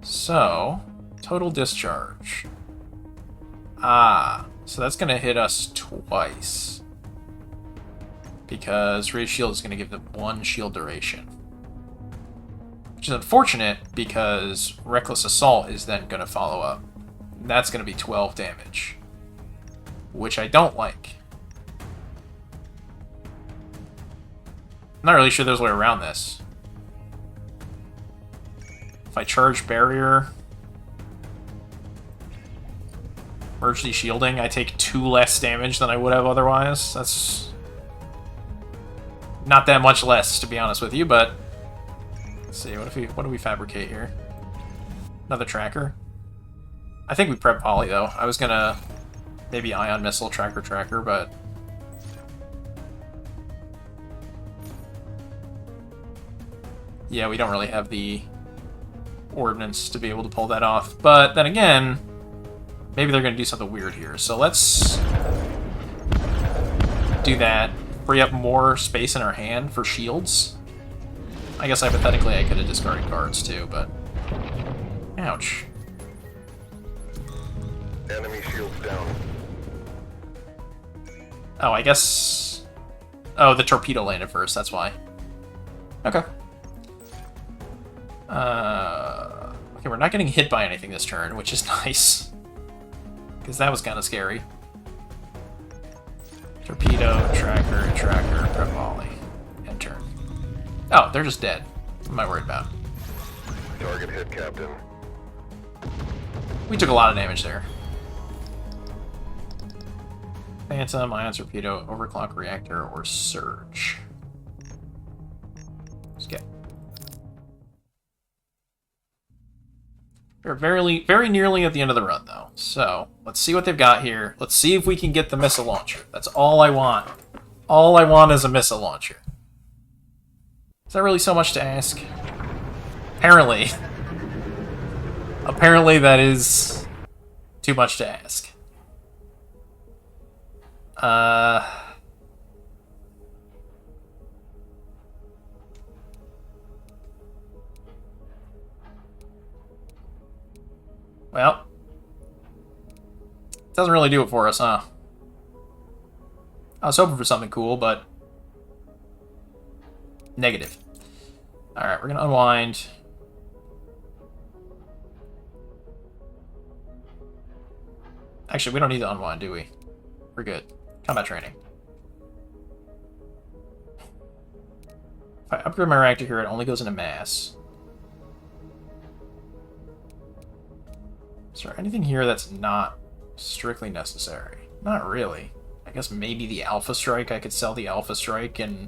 [SPEAKER 1] So, total discharge. Ah, so that's going to hit us twice. Because Raise Shield is going to give them 1 shield duration. Which is unfortunate, because Reckless Assault is then going to follow up. And that's going to be 12 damage. Which I don't like. I'm not really sure there's a way around this. If I charge barrier, emergency shielding, I take 2 less damage than I would have otherwise. That's not that much less, to be honest with you, but... Let's see, what do we fabricate here? Another tracker? I think we prep poly, though. I was gonna... maybe ion missile tracker, but... Yeah, we don't really have the ordnance to be able to pull that off. But then again, maybe they're going to do something weird here. So let's do that. Free up more space in our hand for shields. I guess hypothetically I could have discarded cards too, but... Ouch.
[SPEAKER 2] Enemy shields down.
[SPEAKER 1] Oh, I guess... Oh, the torpedo landed first, that's why. Okay. Okay, we're not getting hit by anything this turn, which is nice. Because that was kind of scary. Torpedo, tracker, prep volley. End turn. Oh, they're just dead. What am I worried about?
[SPEAKER 2] Target hit, Captain.
[SPEAKER 1] We took a lot of damage there. Phantom, ion torpedo, overclock reactor, or surge. Let's get. We're very nearly at the end of the run, though. So, let's see what they've got here. Let's see if we can get the missile launcher. That's all I want. All I want is a missile launcher. Is that really so much to ask? Apparently. Apparently that is too much to ask. Well, doesn't really do it for us, huh? I was hoping for something cool, but negative. Alright, we're gonna unwind. Actually, we don't need to unwind, do we? We're good. Combat training. If I upgrade my reactor here, it only goes into mass. Is there anything here that's not strictly necessary? Not really. I guess maybe the Alpha Strike. I could sell the Alpha Strike and...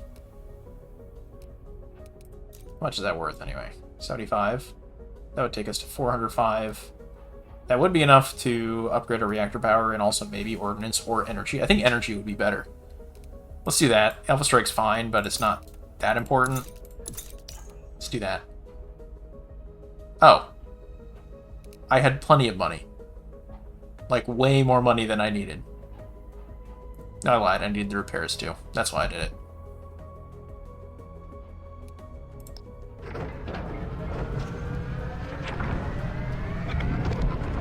[SPEAKER 1] How much is that worth anyway? 75. That would take us to 405. That would be enough to upgrade our reactor power and also maybe ordnance or energy. I think energy would be better. Let's do that. Alpha Strike's fine, but it's not that important. Let's do that. Oh. I had plenty of money. Like, way more money than I needed. No, I lied. I needed the repairs, too. That's why I did it.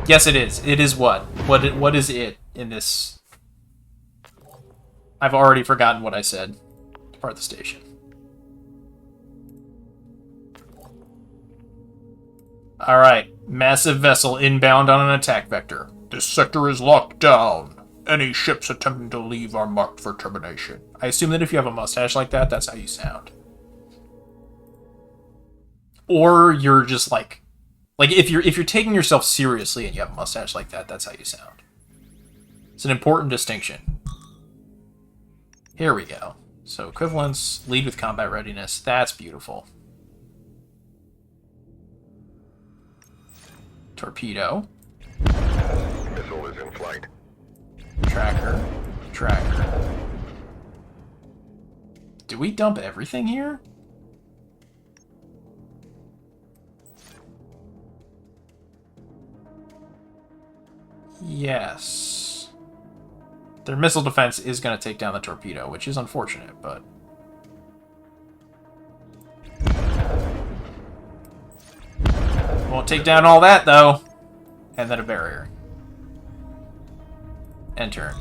[SPEAKER 1] Yes, it is. It is what? What is it in this? I've already forgotten what I said. Depart the station. Alright. Massive vessel inbound on an attack vector. This sector is locked down. Any ships attempting to leave are marked for termination. I assume that if you have a mustache like that, that's how you sound. Or you're just like if you're taking yourself seriously and you have a mustache like that, that's how you sound. It's an important distinction. Here we go. So equivalence, lead with combat readiness. That's beautiful. Torpedo.
[SPEAKER 2] Missile is in flight.
[SPEAKER 1] Tracker. Do we dump everything here? Yes. Their missile defense is going to take down the torpedo, which is unfortunate, but... Won't take down all that, though. And then a barrier. Enter.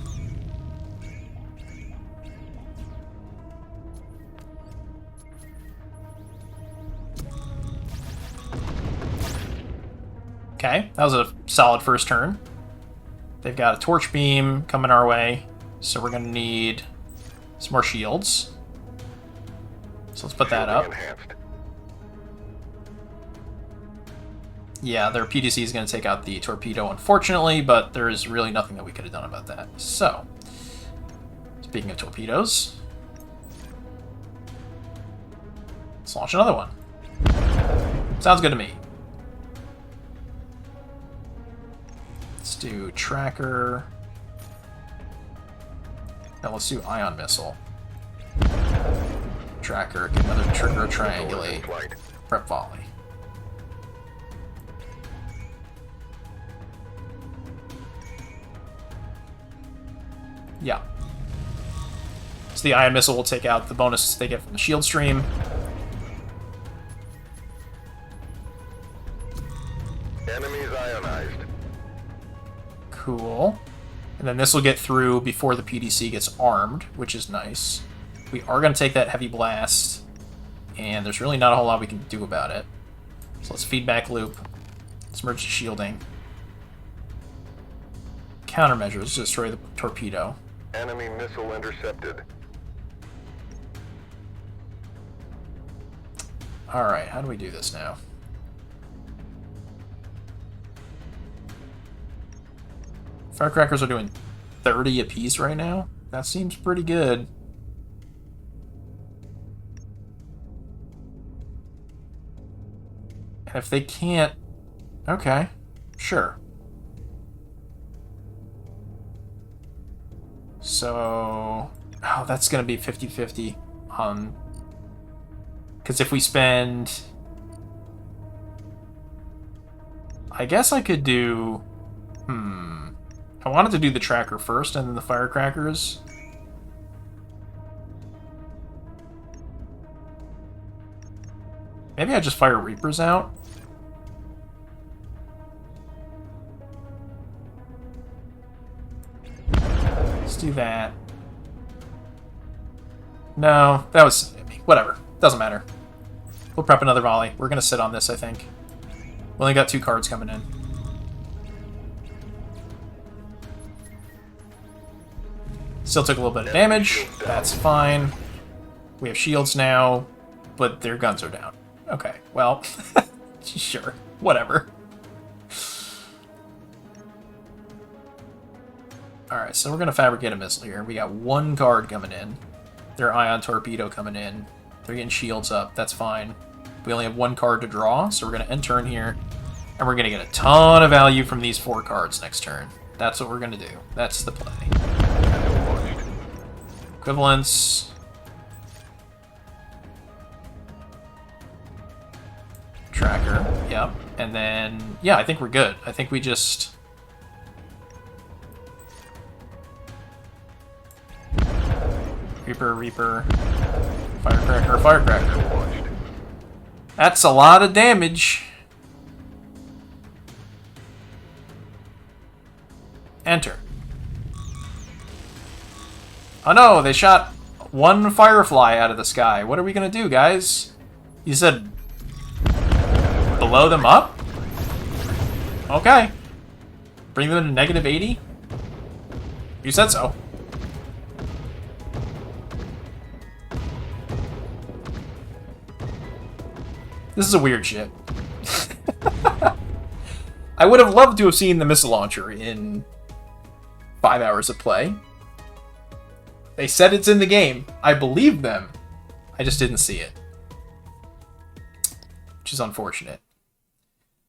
[SPEAKER 1] Okay, that was a solid first turn. They've got a torch beam coming our way, so we're going to need some more shields. So let's put that up.
[SPEAKER 2] Enhanced.
[SPEAKER 1] Yeah, their PDC is going to take out the torpedo, unfortunately, but there is really nothing that we could have done about that. So, speaking of torpedoes, Let's launch another one. Sounds good to me. Let's do tracker. Now let's do ion missile. Tracker, get another trigger, triangulate. Prep volley. Yeah. So the ion missile will take out the bonus they get from the shield stream.
[SPEAKER 2] Enemies ionized.
[SPEAKER 1] Cool. And then this will get through before the PDC gets armed, which is nice. We are going to take that heavy blast, and there's really not a whole lot we can do about it. So let's feedback loop. Let's merge the shielding. Countermeasures, destroy the torpedo.
[SPEAKER 2] Enemy missile intercepted.
[SPEAKER 1] Alright, how do we do this now? Firecrackers are doing 30 apiece right now? That seems pretty good. And if they can't... Okay, sure. So... Oh, that's going to be 50-50 on... Because if we spend... I guess I could do... I wanted to do the tracker first and then the firecrackers. Maybe I just fire Reapers out. Let's do that. No, that was... Whatever. Doesn't matter. We'll prep another volley. We're going to sit on this, I think. We only got 2 cards coming in. Still took a little bit of damage. That's fine. We have shields now, but their guns are down. Okay, well, sure. Whatever. Alright, so we're going to fabricate a missile here. We got 1 card coming in. Their ion torpedo coming in. They're getting shields up. That's fine. We only have 1 card to draw, so we're going to end turn here. And we're going to get a ton of value from these 4 cards next turn. That's what we're going to do. That's the play. Equivalence. Tracker. Yep. And then, yeah, I think we're good. I think we just... Reaper. Firecracker. That's a lot of damage. Enter. Oh no, they shot 1 firefly out of the sky. What are we gonna do, guys? You said blow them up? Okay. Bring them to -80? You said so. This is a weird ship. I would have loved to have seen the missile launcher in 5 hours of play. They said it's in the game. I believed them. I just didn't see it. Which is unfortunate.